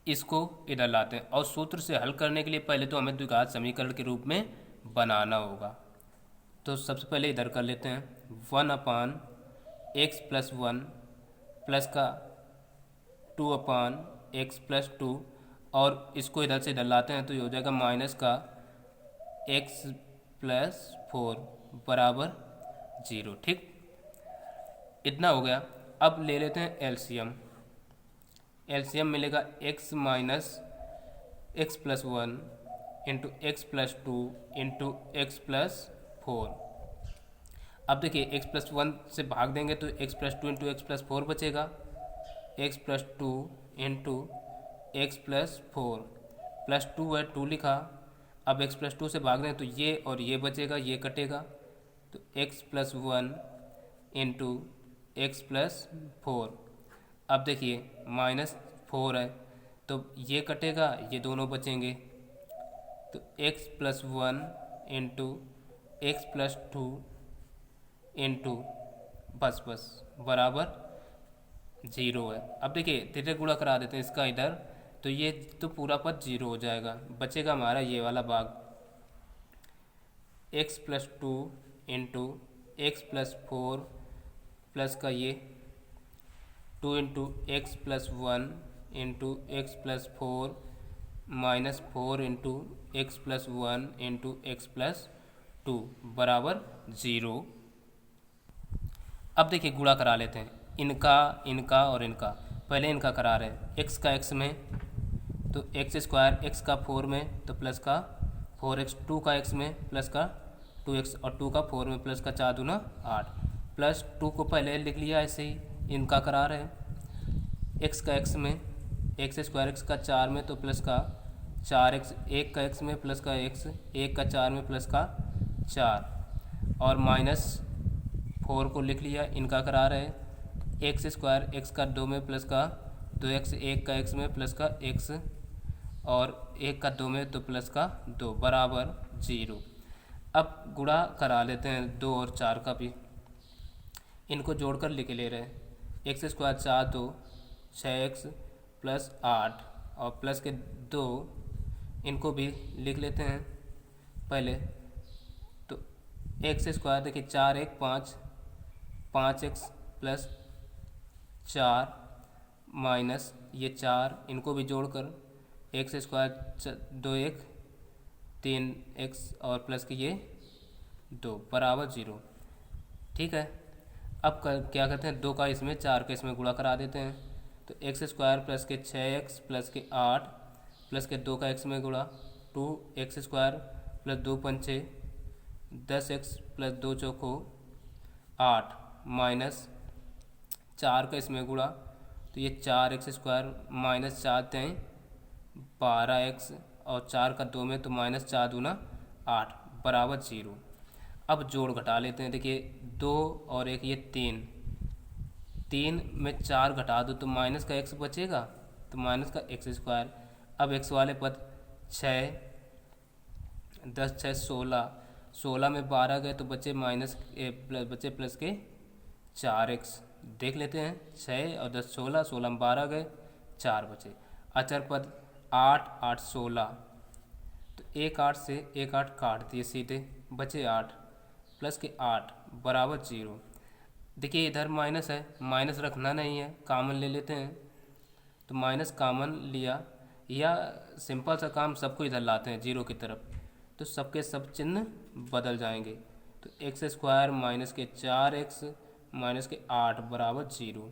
इसको इधर लाते हैं और सूत्र से हल करने के लिए पहले तो हमें द्विघात समीकरण के रूप में बनाना होगा। तो सबसे पहले इधर कर लेते हैं 1/x + 1 प्लस का 2/x + 2 और इसको इधर से इधर लाते हैं तो ये हो जाएगा माइनस का x + 4 बराबर 0। ठीक, इतना हो गया। अब ले लेते हैं एलसीएम। एलसीएम मिलेगा x - x + 1 × x + 2 × x + 4। अब देखिए x + 1 से भाग देंगे तो x + 2 × x + 4 बचेगा, x + 2 × x + 4 + 2 है 2 लिखा। अब x + 2 से भाग दें तो ये और ये बचेगा, ये कटेगा तो x + 1 × x + 4। अब देखिए -4 है तो ये कटेगा, ये दोनों बचेंगे तो x + 1 × x + 2 × बस बराबर 0 है। अब देखिए तिर्यक गुणा करा देते हैं इसका इधर तो ये तो पूरा पद 0 हो जाएगा, बचेगा हमारा ये वाला भाग x plus two into x plus four plus का ये two into x plus one into x plus four minus four into x plus one into x plus two बराबर ज़ीरो। अब देखिए गुणा करा लेते हैं, इनका इनका और इनका। पहले इनका करा रहे हैं, एक्स का एक्स में तो एक्स स्क्वायर, एक्स का फोर में तो प्लस का फोर एक्स, टू का एक्स में प्लस का टू एक्स और टू का फोर में प्लस का चार दूना आठ, प्लस टू को पहले लिख लिया ऐसे ही। इनका करा रहे हैं, एक्स का एक्स में एक्स स्क्वायर, एक्स का चार में तो प्लस का चार एक्स, एक का एक्स में प्लस का एक्स, एक का चार में प्लस का चार और माइनस फोर को लिख लिया। इनका करा रहे हैं, एक्स स्क्वायर, एक्स का दो में प्लस का दो एक्स, एक का एक्स में प्लस का एक्स और एक का दो में तो प्लस का दो बराबर ज़ीरो। अब गुणा करा लेते हैं दो और चार का भी, इनको जोड़कर लिख ले रहे हैं, एक्स स्क्वायर चार दो छः एक्स प्लस आठ और प्लस के दो, इनको भी लिख लेते हैं पहले। तो एक्स स्क्वायर देखिए चार एक पाँच, पाँच एक्स प्लस चार माइनस ये चार, इनको भी जोड़कर एक्स स्क्वायर दो एक तीन एक्स और प्लस के ये दो बराबर ज़ीरो। ठीक है, अब क्या करते हैं, दो का इसमें चार का इसमें गुणा करा देते हैं। तो एक्स स्क्वायर प्लस के छः एक्स प्लस के आठ प्लस के दो का एक्स में गुणा, टू एक्स स्क्वायर प्लस दो पंचे दस एक्स प्लस दो चौको आठ माइनस चार का इसमें गुणा, तो ये चार एक्स स्क्वायर माइनस चार तें बारह एक्स और चार का दो में तो माइनस चार दूना आठ बराबर ज़ीरो। अब जोड़ घटा लेते हैं, देखिए दो और एक ये तीन, तीन में चार घटा दो तो माइनस का एक्स बचेगा, तो माइनस का एक्स स्क्वायर। अब एक्स वाले पद छः दस छः सोलह, सोलह में बारह गए तो बचे माइनस बचे प्लस के चार एक्स। देख लेते हैं, छः और दस सोलह, सोलह में बारह गए चार बचे। अचर पद आठ आठ सोलह, तो एक आठ से एक आठ काट दिए सीधे, बचे आठ प्लस के आठ बराबर ज़ीरो। देखिए इधर माइनस है, माइनस रखना नहीं है, कॉमन ले लेते हैं। तो माइनस कॉमन लिया, या सिंपल सा काम सबको इधर लाते हैं जीरो की तरफ, तो सबके सब चिन्ह बदल जाएंगे। तो एक्स स्क्वायर माइनस के चार एक्स माइनस के आठ बराबर ज़ीरो,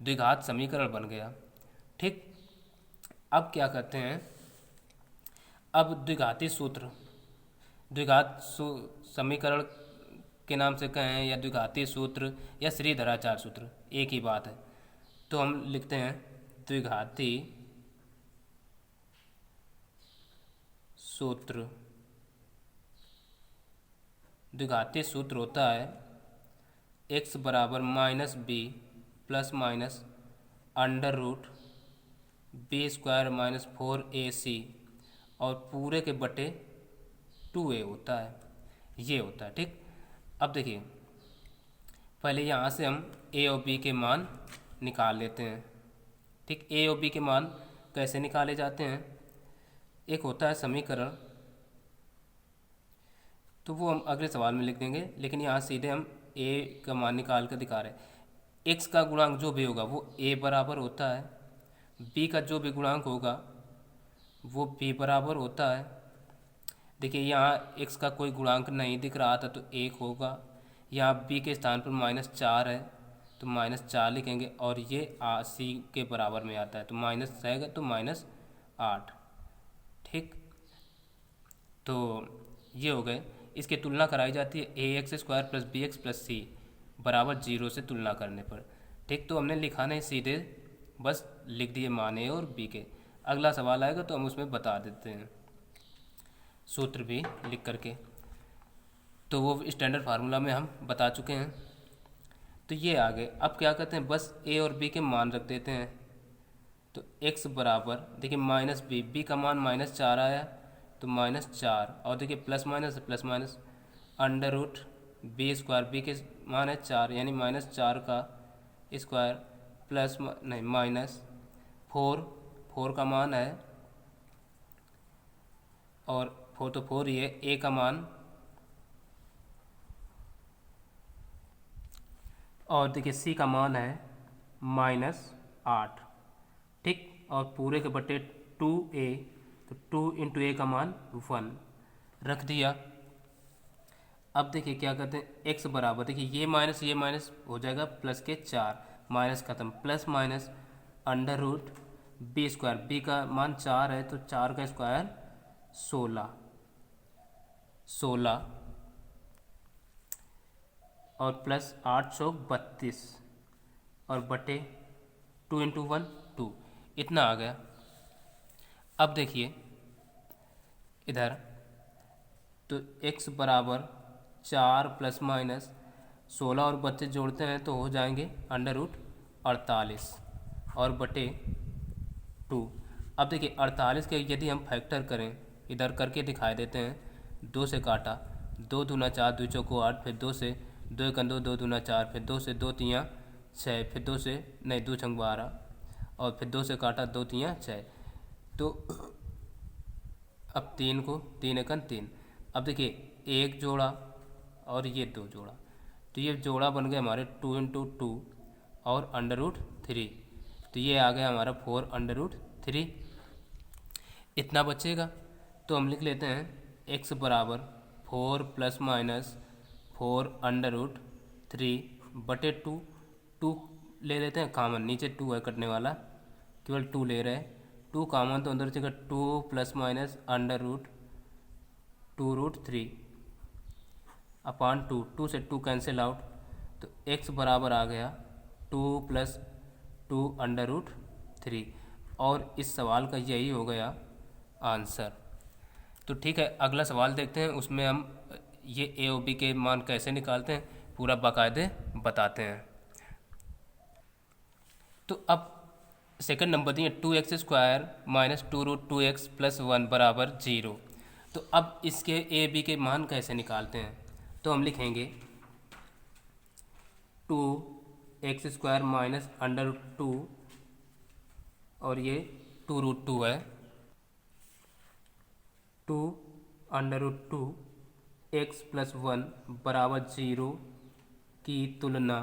द्विघात समीकरण बन गया। ठीक, अब क्या करते हैं, अब द्विघाती सूत्र, द्विघात समीकरण के नाम से कहें या द्विघाती सूत्र या श्रीधराचार्य सूत्र, एक ही बात है। तो हम लिखते हैं द्विघाती सूत्र। द्विघाती सूत्र होता है x बराबर minus b plus minus under root b square minus four a c और पूरे के बटे टू ए होता है, ये होता है। ठीक, अब देखिए पहले यहाँ से हम ए और बी के मान निकाल लेते हैं। ठीक, ए और बी के मान कैसे निकाले जाते हैं, एक होता है समीकरण, तो वो हम अगले सवाल में लिख देंगे, लेकिन यहाँ सीधे हम ए का मान निकाल कर दिखा रहे हैं। एक्स का गुणांक जो भी होगा वो ए बराबर होता है, बी का जो भी गुणांक होगा वो बी बराबर होता है। देखिए यहाँ एक्स का कोई गुणांक नहीं दिख रहा था तो एक होगा, यहाँ बी के स्थान पर माइनस चार है तो माइनस चार लिखेंगे और ये सी के बराबर में आता है तो माइनस रहेगा तो माइनस आठ। ठीक, तो ये हो गए। इसकी तुलना कराई जाती है a x square plus b x plus c बराबर जीरो से तुलना करने पर। ठीक, तो हमने लिखा नहीं, सीधे बस लिख दिए मान ए और बी के। अगला सवाल आएगा तो हम उसमें बता देते हैं सूत्र भी लिख करके, तो वो स्टैंडर्ड फार्मूला में हम बता चुके हैं। तो ये आ गए। अब क्या करते हैं, बस ए और बी के मान रख देते हैं। तो x बराबर देखिए माइनस बी, बी का मान माइनस चार आया तो माइनस चार, और देखिए plus minus under root b square, b के मान है चार यानी माइनस चार का स्क्वायर प्लस नहीं माइनस फोर, फोर का मान है और फोर तो फोर ही है, ए का मान और देखिए सी का मान है -8, ठीक। और पूरे के बटे 2a, तो 2 इंटू ए का मान 1 रख दिया। अब देखिए क्या करते हैं, x बराबर, देखिए ये माइनस हो जाएगा प्लस के 4, माइनस खत्म, plus minus under root b square, b का मान 4 है तो 4 का स्क्वायर 16 और प्लस 832 और बटे 2 इंटू 1 2, इतना आ गया। अब देखिए इधर, तो x बराबर 4 प्लस माइनस 16 और 32 जोड़ते हैं तो हो जाएंगे अंडर रूट 48 और बटे 2। अब देखिए 48 के यदि हम फैक्टर करें, इधर करके दिखाई देते हैं, 2 से काटा, 2 दूना 4, 2 चौको 8, फिर 2 से 2 एक 2, 2 दूना 4, फिर 2 से 2 तियाँ 6, फिर 2 से नहीं 2 छंग 12 और फिर 2 से काटा, 2 तियाँ 6, तो अब 3 को 3 एक 3। अब देखिए एक जोड़ा और ये 2 जोड़ा, तो ये जोड़ा बन गया हमारे 2 इंटू 2 और अंडर रूट 3, तो ये आ गया हमारा 4 अंडर रूट 3। इतना बचेगा तो हम लिख लेते हैं x बराबर 4 प्लस माइनस 4 अंडर रूट 3 बटे 2। 2 ले लेते हैं कॉमन, नीचे 2 है कटने वाला, केवल 2 ले रहे हैं, 2 कॉमन तो अंदर जगह 2 plus minus under root 2 root 3 upon 2, 2 से 2 कैंसिल आउट, तो x बराबर आ गया 2 प्लस 2 अंडर रूट 3, और इस सवाल का यही हो गया आंसर। तो ठीक है, अगला सवाल देखते हैं, उसमें हम ये ए और बी के मान कैसे निकालते हैं पूरा बाकायदे बताते हैं। तो अब सेकंड नंबर दिए 2x square minus 2 root 2x plus 1 बराबर 0। तो अब इसके ए बी के मान कैसे निकालते हैं, तो हम लिखेंगे 2x square minus under root 2 और ये 2 रूट 2 है, 2 अंडर रूट 2 x प्लस 1 बराबर 0 की तुलना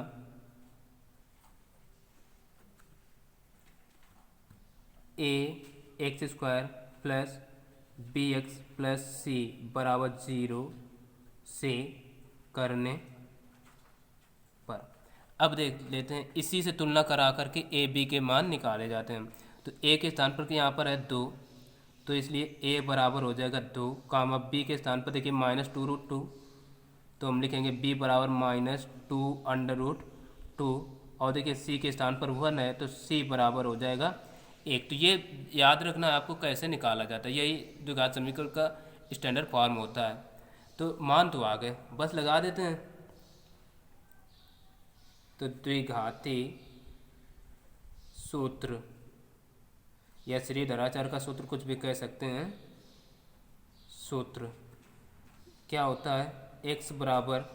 a x square plus b x plus c बराबर 0 से करने पर। अब देख लेते हैं, इसी से तुलना करा करके ए बी के मान निकाले जाते हैं। तो ए के स्थान पर यहाँ पर है 2, तो इसलिए a बराबर हो जाएगा 2, कामा b के स्थान पर देखिए माइनस 2 रूट 2, तो हम लिखेंगे b बराबर माइनस 2 अंडर रूट 2, और देखिए c के स्थान पर 1 है तो c बराबर हो जाएगा 1। तो ये याद रखना है आपको कैसे निकाला जाता है, यही द्विघात समीकरण का स्टैंडर्ड फॉर्म होता है। तो मान तो आ गए, बस लगा देते हैं। तो द्विघाती सूत्र या श्रीधराचार्य का सूत्र कुछ भी कह सकते हैं, सूत्र क्या होता है, x बराबर,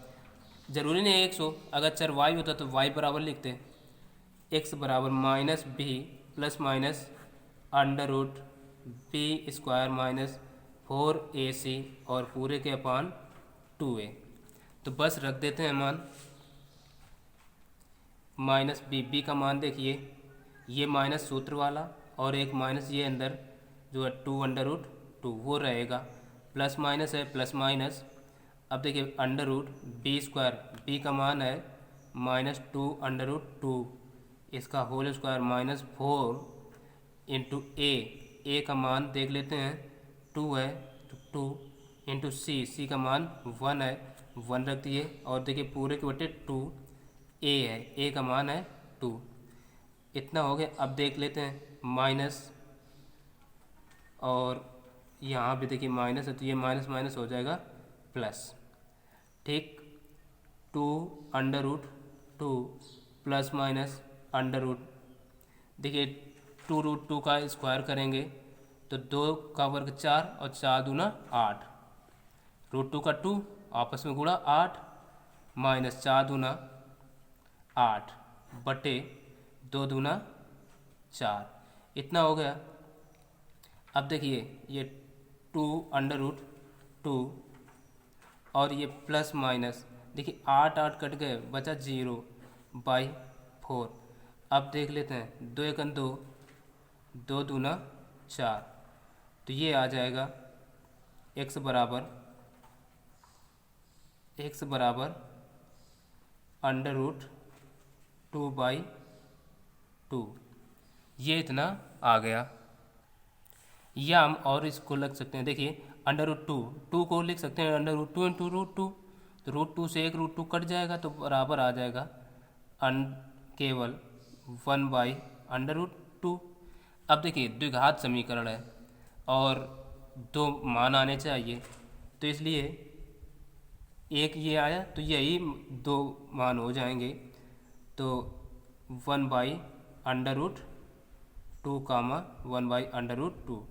जरूरी नहीं x हो, अगर चर y होता तो y बराबर लिखते, x बराबर minus b plus minus under root b square minus 4ac और पूरे के अपान 2a। तो बस रख देते हैं मान, माइनस बी का मान देखिए, ये माइनस सूत्र वाला और एक माइनस ये अंदर जो है 2 अंडर रूट 2 वो रहेगा, प्लस माइनस है प्लस माइनस। अब देखिए under root b square, b का मान है माइनस 2 अंडर रूट 2, इसका whole square minus 4 into a का मान देख लेते हैं 2 है तो 2 इंटू सी का मान 1 है, 1 रख दिए, और देखिए पूरे के बटे 2 ए है, ए का मान है 2, इतना हो गया। अब देख लेते हैं माइनस, और यहाँ भी देखिए माइनस है तो ये माइनस माइनस हो जाएगा प्लस, ठीक। 2 under root 2 plus minus under root, देखिए 2 रूट 2 का स्क्वायर करेंगे तो 2 का वर्ग 4 और 4 दूना 8, रूट 2 का 2 आपस में गुणा 8 माइनस 4 दूना 8 बटे 2 दूना 4, इतना हो गया। अब देखिए ये 2 अंडर रूट 2 और ये प्लस माइनस, देखिए 8 8 कट गए बचा 0, बाई 4। अब देख लेते हैं, 2 एकन 2, 2 दूना 4, तो ये आ जाएगा x बराबर अंडर रूट 2/2। ये इतना आ गया। या हम और इसको लिख सकते हैं, देखिए अंडर रूट 2 को लिख सकते हैं अंडर रूट 2 इंटू रूट 2, तो रूट 2 से एक रूट 2 कट जाएगा तो बराबर आ जाएगा केवल 1/√2। अब देखिए द्विघात समीकरण है और दो मान आने चाहिए, तो इसलिए एक ये आया तो यही दो मान हो जाएंगे, तो 1/√2 कामा 1/√2,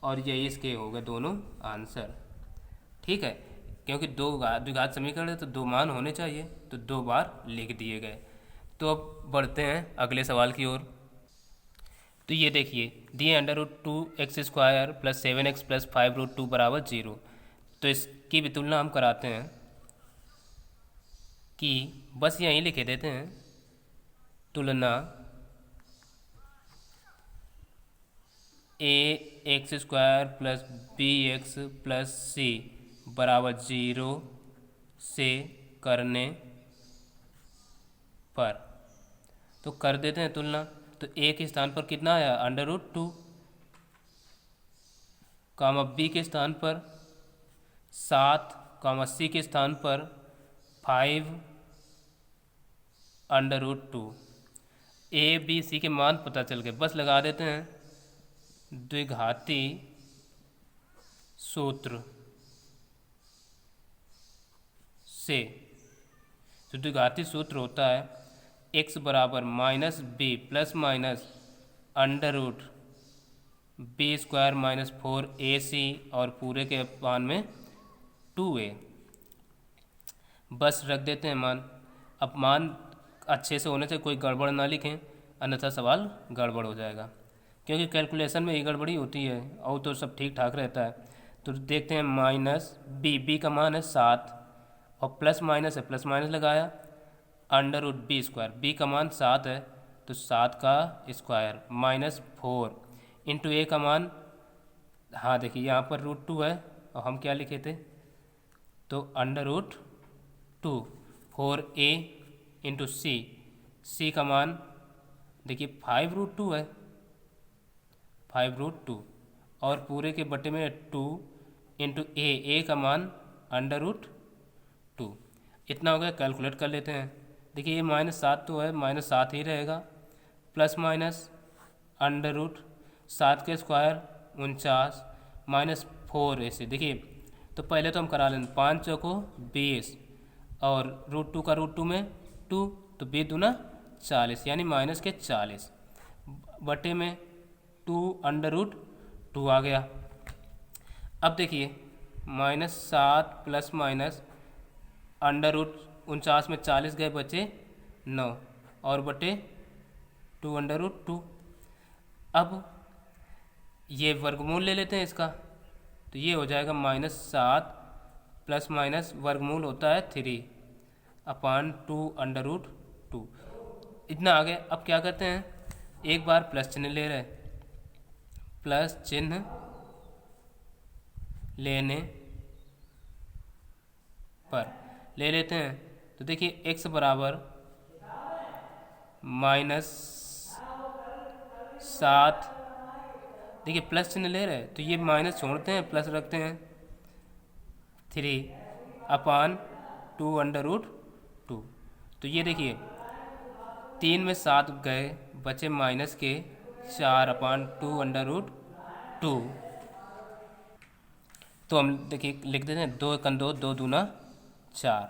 और यही इसके हो गए दोनों आंसर। ठीक है, क्योंकि दो द्विघात समीकरण है तो दो मान होने चाहिए, तो 2 बार लिख दिए गए। तो अब बढ़ते हैं अगले सवाल की ओर। तो ये देखिए दिए under root 2x² plus 7x plus 5√2 बराबर 0। तो इसकी भी तुलना हम कराते हैं कि बस यहीं लिखे देते हैं, तुलना ax² plus bx plus c बराबर 0 से करने पर। तो कर देते हैं तुलना, तो a के स्थान पर कितना आया अंडर रूट 2, कामा b के स्थान पर 7, कामा c के स्थान पर 5 under root 2। a b c के मान पता चल गए, बस लगा देते हैं द्विघाती सूत्र से। तो द्विघाती सूत्र होता है x बराबर minus b plus minus under root b² minus 4ac और पूरे के मान में 2a। बस रख देते हैं मान। अब मान अच्छे से होने से कोई गड़बड़ ना लिखें, अन्यथा सवाल गड़बड़ हो जाएगा, क्योंकि कैलकुलेशन में ही गड़बड़ी होती है और तो सब ठीक ठाक रहता है। तो देखते हैं माइनस बी का मान है 7 और प्लस माइनस है, प्लस माइनस लगाया, अंडर रूट b², b का मान 7 है तो 7 का स्क्वायर माइनस 4 इंटू a का मान, हाँ देखिए यहाँ पर √2 है और हम क्या लिखे थे, तो under root 2 4a into c का मान देखिए 5√2 है, 5√2 और पूरे के बटे में 2 इंटू a का मान अंडर रूट 2। इतना हो गया, कैलकुलेट कर लेते हैं। देखिए ये -7 तो है, -7 ही रहेगा, प्लस माइनस अंडर रूट 7 के स्क्वायर 49 माइनस 4 ऐसे। देखिए तो पहले तो हम करा लें, 5 चौको 20 और √2 का √2 में 2, तो 2 दूना 40 यानी माइनस के 40 बटे में 2 अंडर रूट 2 आ गया। अब देखिए -7 प्लस माइनस अंडर रूट 49 में 40 गए, बचे 9 और बटे 2 अंडर रूट 2। अब ये वर्गमूल ले लेते हैं इसका, तो ये हो जाएगा -7 प्लस माइनस वर्गमूल होता है 3/2 अंडर रूट 2। इतना आ गया। अब क्या करते हैं, एक बार प्लस चिन्ह ले रहे, प्लस चिन्ह लेने पर ले लेते हैं, तो देखिए x बराबर -7, देखिए प्लस चिन्ह ले रहे तो ये माइनस छोड़ते हैं, प्लस रखते हैं 3/2 अंडर रूट 2। तो ये देखिए 3 में 7 गए, बचे माइनस के 4/2 अंडर रूट 2। तो हम देखिए लिख देते हैं 2 एकन 2, 2 दूना 4,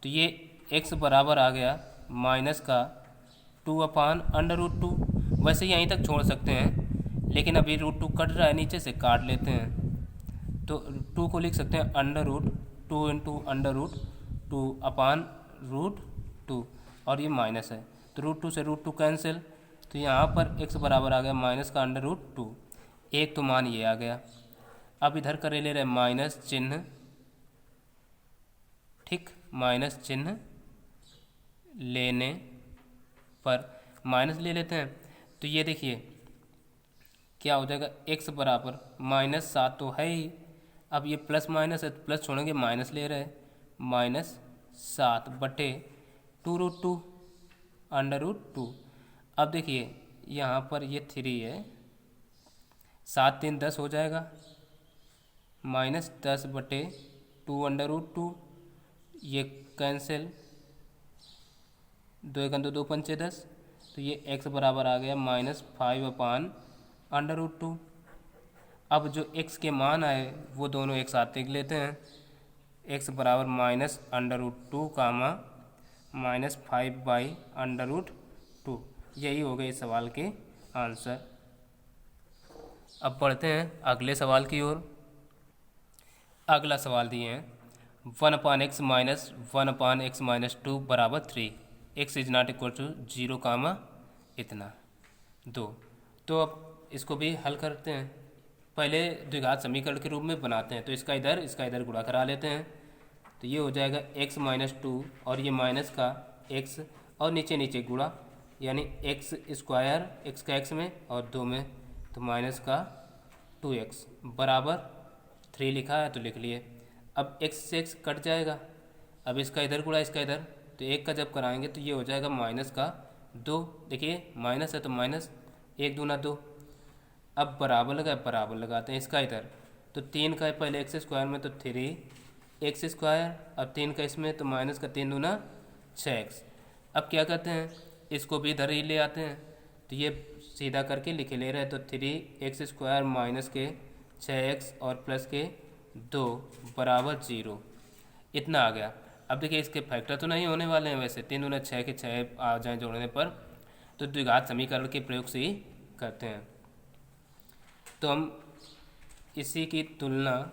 तो ये x बराबर आ गया माइनस का 2/√2। वैसे यहीं तक छोड़ सकते हैं, लेकिन अभी √2 कट रहा है, नीचे से काट लेते हैं, तो 2 को लिख सकते हैं under root 2 into under root 2/√2 और ये माइनस है, तो √2 से √2 कैंसिल, तो यहाँ पर x बराबर आ गया माइनस का अंडर रूट 2। एक तो मान ये आ गया। अब इधर करे ले रहे माइनस चिन्ह, ठीक, माइनस चिन्ह लेने पर माइनस ले लेते हैं तो ये देखिए क्या हो जाएगा, x बराबर -7 तो है ही। अब ये प्लस माइनस है, प्लस छोड़ेंगे माइनस ले रहे हैं, -7 बटे 2√2 √2। अब देखिए यहाँ पर ये 3 है, 7 3 10 हो जाएगा, -10 बटे 2√2, ये कैंसिल, 2 1 2 2 5 10, तो ये x बराबर आ गया -5/√2। अब जो x के मान आए वो दोनों एक साथ लिख लेते हैं, x बराबर -√2 कामा -5/√2। यही हो गए इस सवाल के आंसर। अब बढ़ते हैं अगले सवाल की ओर। अगला सवाल दिए हैं 1/x माइनस 1/x माइनस 2 बराबर 3, x is not equal to 0 comma इतना 2। तो अब इसको भी हल करते हैं। पहले द्विघात समीकरण के रूप में बनाते हैं, तो इसका इधर गुणा करा लेते हैं। तो ये हो जाएगा x माइनस 2 और ये माइनस का x और नीचे नीचे गुणा, यानी x स्क्वायर, x का x में और 2 में, तो माइनस का 2x बराबर 3 लिखा है तो लिख लिए। अब x से x कट जाएगा, अब इसका इधर गुणा इसका इधर, तो एक का जब कराएंगे तो ये हो जाएगा माइनस का 2। देखिए माइनस है तो माइनस, 1 दूना 2। अब बराबर लगाते हैं इसका इधर, तो 3 का है पहले x स्क्वायर में तो 3x स्क्वायर, अब 3 का इसमें तो माइनस का 3 दूना 6x। अब क्या करते हैं, इसको भी इधर ही ले आते हैं, तो ये सीधा करके लिखे ले रहे हैं, तो 3x स्क्वायर माइनस के 6x और प्लस के 2 बराबर 0, इतना आ गया। अब देखिए इसके फैक्टर तो नहीं होने वाले हैं, वैसे 3 दूना 6 के 6 आ जाएँ जोड़ने पर, तो द्विघात समीकरण के प्रयोग से ही करते हैं। तो हम इसी की तुलना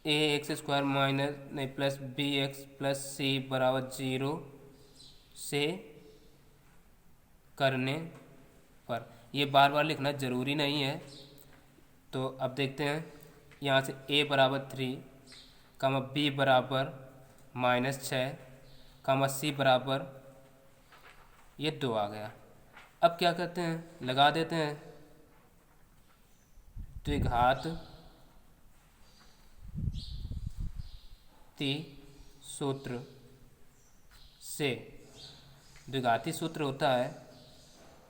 ax स्क्वायर माइनस नहीं प्लस bx प्लस c बराबर 0 से करने पर, ये बार बार लिखना ज़रूरी नहीं है। तो अब देखते हैं, यहाँ से a बराबर 3 कामा b बराबर -6 कामा c बराबर ये 2 आ गया। अब क्या करते हैं, लगा देते हैं द्विघात सूत्र से। द्विघाती सूत्र होता है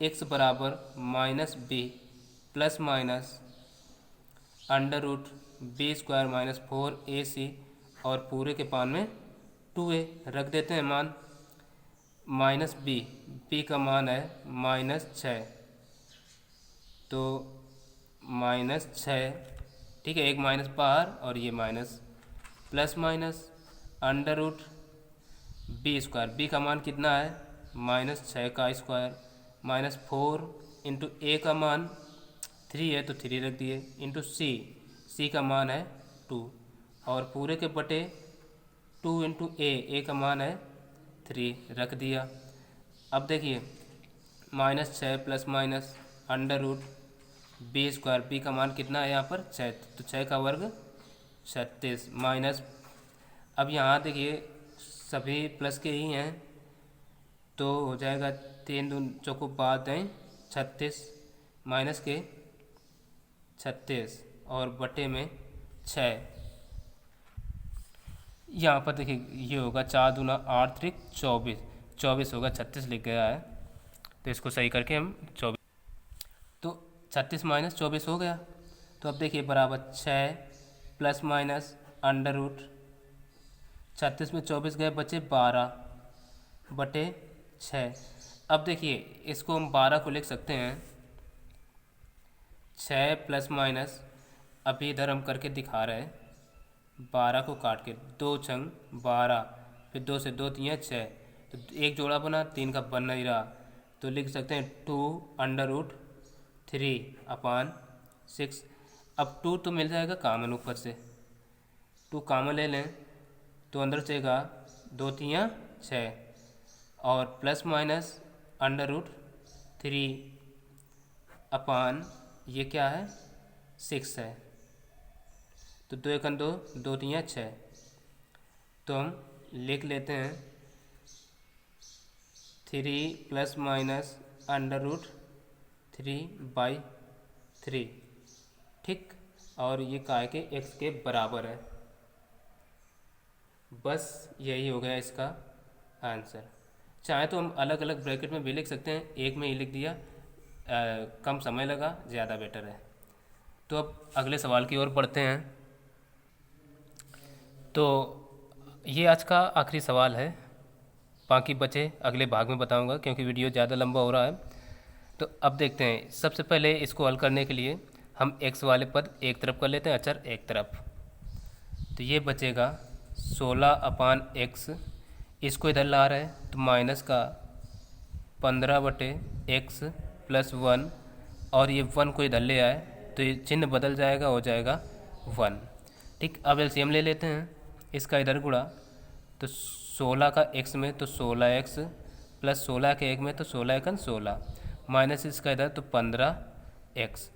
x बराबर -b plus minus √b square minus 4ac और पूरे के पान में 2a रख देते हैं मान, माइनस b का मान है -6, तो -6, ठीक है, एक माइनस बाहर और ये minus, plus minus √b square, b का मान कितना है -6 का स्क्वायर, -4 इंटू a का मान 3 है तो 3 रख दिए, इंटू c का मान है 2 और पूरे के बटे 2 इंटू a का मान है 3 रख दिया। अब देखिए -6 plus minus √b square, b का मान कितना है यहाँ पर 6, तो 6 का वर्ग 36 माइनस, अब यहाँ देखिए सभी प्लस के ही हैं तो हो जाएगा 3 दून चौको 36 माइनस के 36 और बटे में 6, यहाँ पर देखिए ये होगा 4 दूना 8 त्रिक 24 होगा, 36 लिख गया है तो इसको सही करके हम 24, तो 36 माइनस 24 हो गया। तो अब देखिए बराबर 6 प्लस माइनस √ 36 में 24 गए बचे 12 बटे 6। अब देखिए इसको हम 12 को लिख सकते हैं 6 प्लस माइनस, अभी इधर हम करके दिखा रहे हैं 12 को काट के 2 छंग 12, फिर 2 से 2 3 6, तो एक जोड़ा बना, 3 का बन नहीं रहा तो लिख सकते हैं 2√3/6। अब 2 तो मिल जाएगा कामन, ऊपर से 2 कामन ले लें तो अंदर चलेगा 2 3 6 और प्लस माइनस √3 ये क्या है 6 है, तो 2 1 2 2 3 6, तो हम लिख लेते हैं 3 प्लस माइनस अंडर रूट 3/3, ठीक। और ये काय के x के बराबर है। बस यही हो गया इसका आंसर। चाहे तो हम अलग अलग ब्रैकेट में भी लिख सकते हैं, एक में ही लिख दिया, कम समय लगा, ज़्यादा बेटर है। तो अब अगले सवाल की ओर बढ़ते हैं। तो ये आज का आखिरी सवाल है, बाकी बचे अगले भाग में बताऊंगा क्योंकि वीडियो ज़्यादा लंबा हो रहा है। तो अब देखते हैं, सबसे पहले इसको हल करने के लिए हम x वाले पद एक तरफ कर लेते हैं, अचर एक तरफ। तो ये बचेगा 16/x, इसको इधर ला रहे हैं तो माइनस का 15/x प्लस 1, और ये 1 को इधर ले आए तो ये चिन्ह बदल जाएगा, हो जाएगा 1, ठीक। अब एलसीएम ले लेते हैं, इसका इधर गुणा तो 16 का x में तो 16x प्लस 16 के 1 में तो 16 1 16, माइनस इसका इधर तो 15x,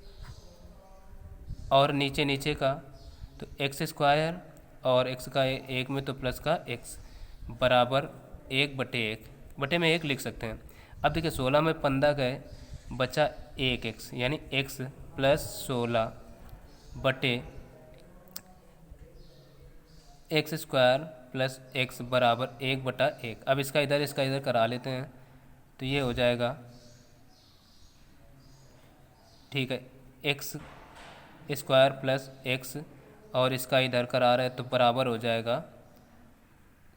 और नीचे नीचे का तो x स्क्वायर और x का 1 में तो प्लस का x बराबर 1/1, बटे में 1 लिख सकते हैं। अब देखिए 16 में 15 गए, बचा 1x, यानी x प्लस 16 बटे एक्स स्क्वायर प्लस एक्स बराबर 1/1। अब इसका इधर करा लेते हैं तो ये हो जाएगा, ठीक है, एक्स स्क्वायर प्लस एक्स, और इसका इधर करा रहे तो बराबर हो जाएगा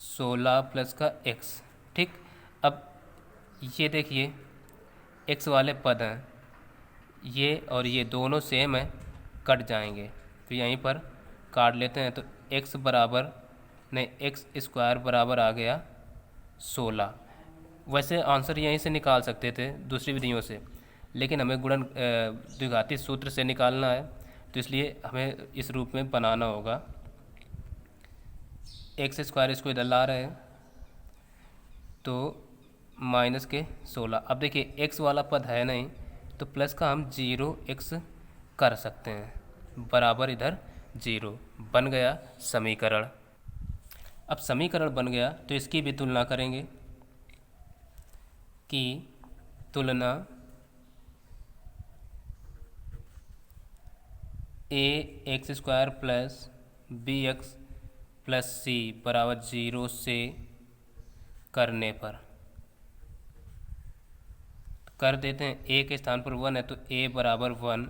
16 प्लस का एक्स, ठीक। अब ये देखिए एक्स वाले पद हैं, ये और ये दोनों सेम है, कट जाएंगे, तो यहीं पर काट लेते हैं। तो एक्स बराबर नहीं, एक्स स्क्वायर बराबर आ गया 16। वैसे आंसर यहीं से निकाल सकते थे दूसरी विधियों से, लेकिन हमें गुणन द्विघाती सूत्र से निकालना है, तो इसलिए हमें इस रूप में बनाना होगा। एक्स स्क्वायर इसको इधर ला रहे हैं तो माइनस के 16। अब देखिए एक्स वाला पद है नहीं तो प्लस का हम 0x कर सकते हैं, बराबर इधर 0 बन गया समीकरण। अब समीकरण बन गया तो इसकी भी तुलना करेंगे कि तुलना ax square plus bx plus c बराबर 0 से करने पर कर देते हैं। a के स्थान पर 1 है तो a बराबर 1,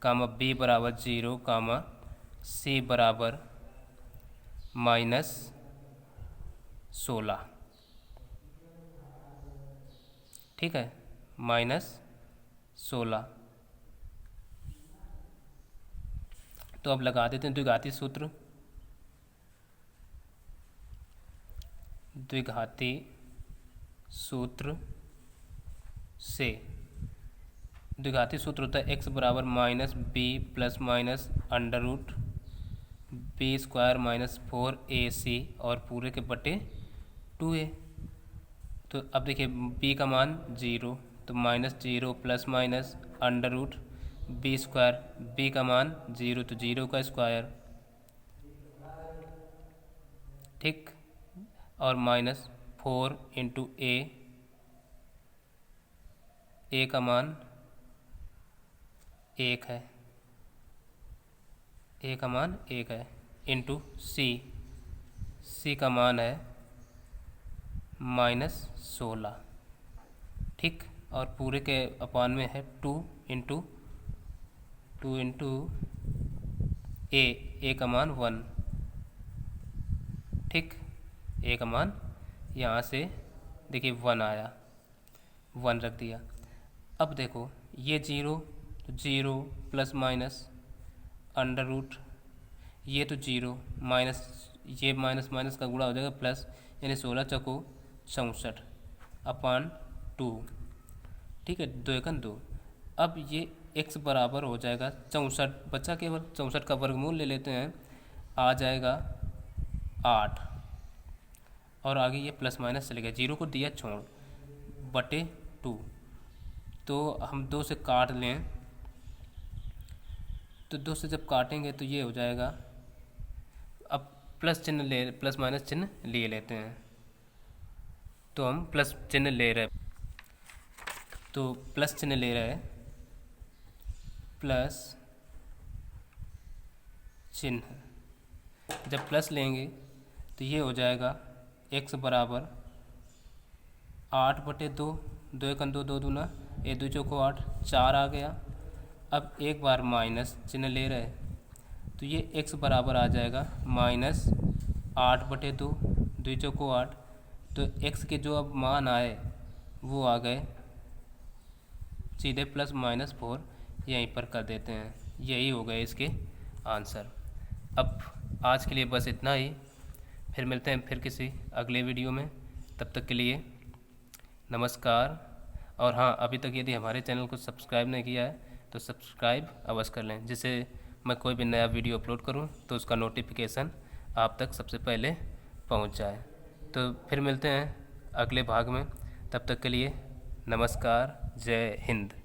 कामा b बराबर 0, कामा c बराबर -16, ठीक है, -16। तो अब लगा देते हैं द्विघाती सूत्र। द्विघाती सूत्र से द्विघाती सूत्र होता है x बराबर -b plus minus under root b square minus 4ac और पूरे के बटे 2a। तो अब देखिए b का मान 0 तो -0 plus minus under root b square, b का मान 0 तो 0 का स्क्वायर, ठीक, और -4 इंटू a का मान 1 है, a का मान 1 है, इंटू c का मान है -16, ठीक, और पूरे के अपान में है 2 इंटू a का मान 1, ठीक, a का मान यहाँ से देखिए 1 आया, 1 रख दिया। अब देखो ये 0 तो 0 प्लस माइनस अंडर रूट, ये तो 0 माइनस, ये माइनस माइनस का गुणा हो जाएगा प्लस, यानी 16 चौको 64 अपान 2, ठीक है, 2 एकन 2। अब ये x बराबर हो जाएगा 64, बचा केवल 64 का वर्गमूल ले लेते हैं, आ जाएगा 8, और आगे ये प्लस माइनस चले गया, 0 को दिया छोड़, बटे 2। तो हम 2 से काट लें, तो 2 से जब काटेंगे तो ये हो जाएगा, अब प्लस माइनस चिन्ह लिए लेते हैं। तो हम प्लस चिन्ह ले रहे हैं, तो प्लस चिन्ह ले रहे हैं, प्लस चिन्ह। जब प्लस लेंगे तो ये हो जाएगा x बराबर 8/2, 2 एकम 2, 2 दूना, 1 2 चौको 8, 4 आ गया। अब एक बार माइनस चिन्ह ले रहे हैं तो ये x बराबर आ जाएगा -8/2, 2 चौको 8। तो x के जो अब मान आए वो आ गए सीधे +-4 यहीं पर कर देते हैं। यही हो गए इसके आंसर। अब आज के लिए बस इतना ही, फिर मिलते हैं फिर किसी अगले वीडियो में। तब तक के लिए नमस्कार। और हाँ, अभी तक यदि हमारे चैनल को सब्सक्राइब नहीं किया है तो सब्सक्राइब अवश्य कर लें, जिससे मैं कोई भी नया वीडियो अपलोड करूं तो उसका नोटिफिकेशन आप तक सबसे पहले पहुंच जाए। तो फिर मिलते हैं अगले भाग में। तब तक के लिए नमस्कार, जय हिंद।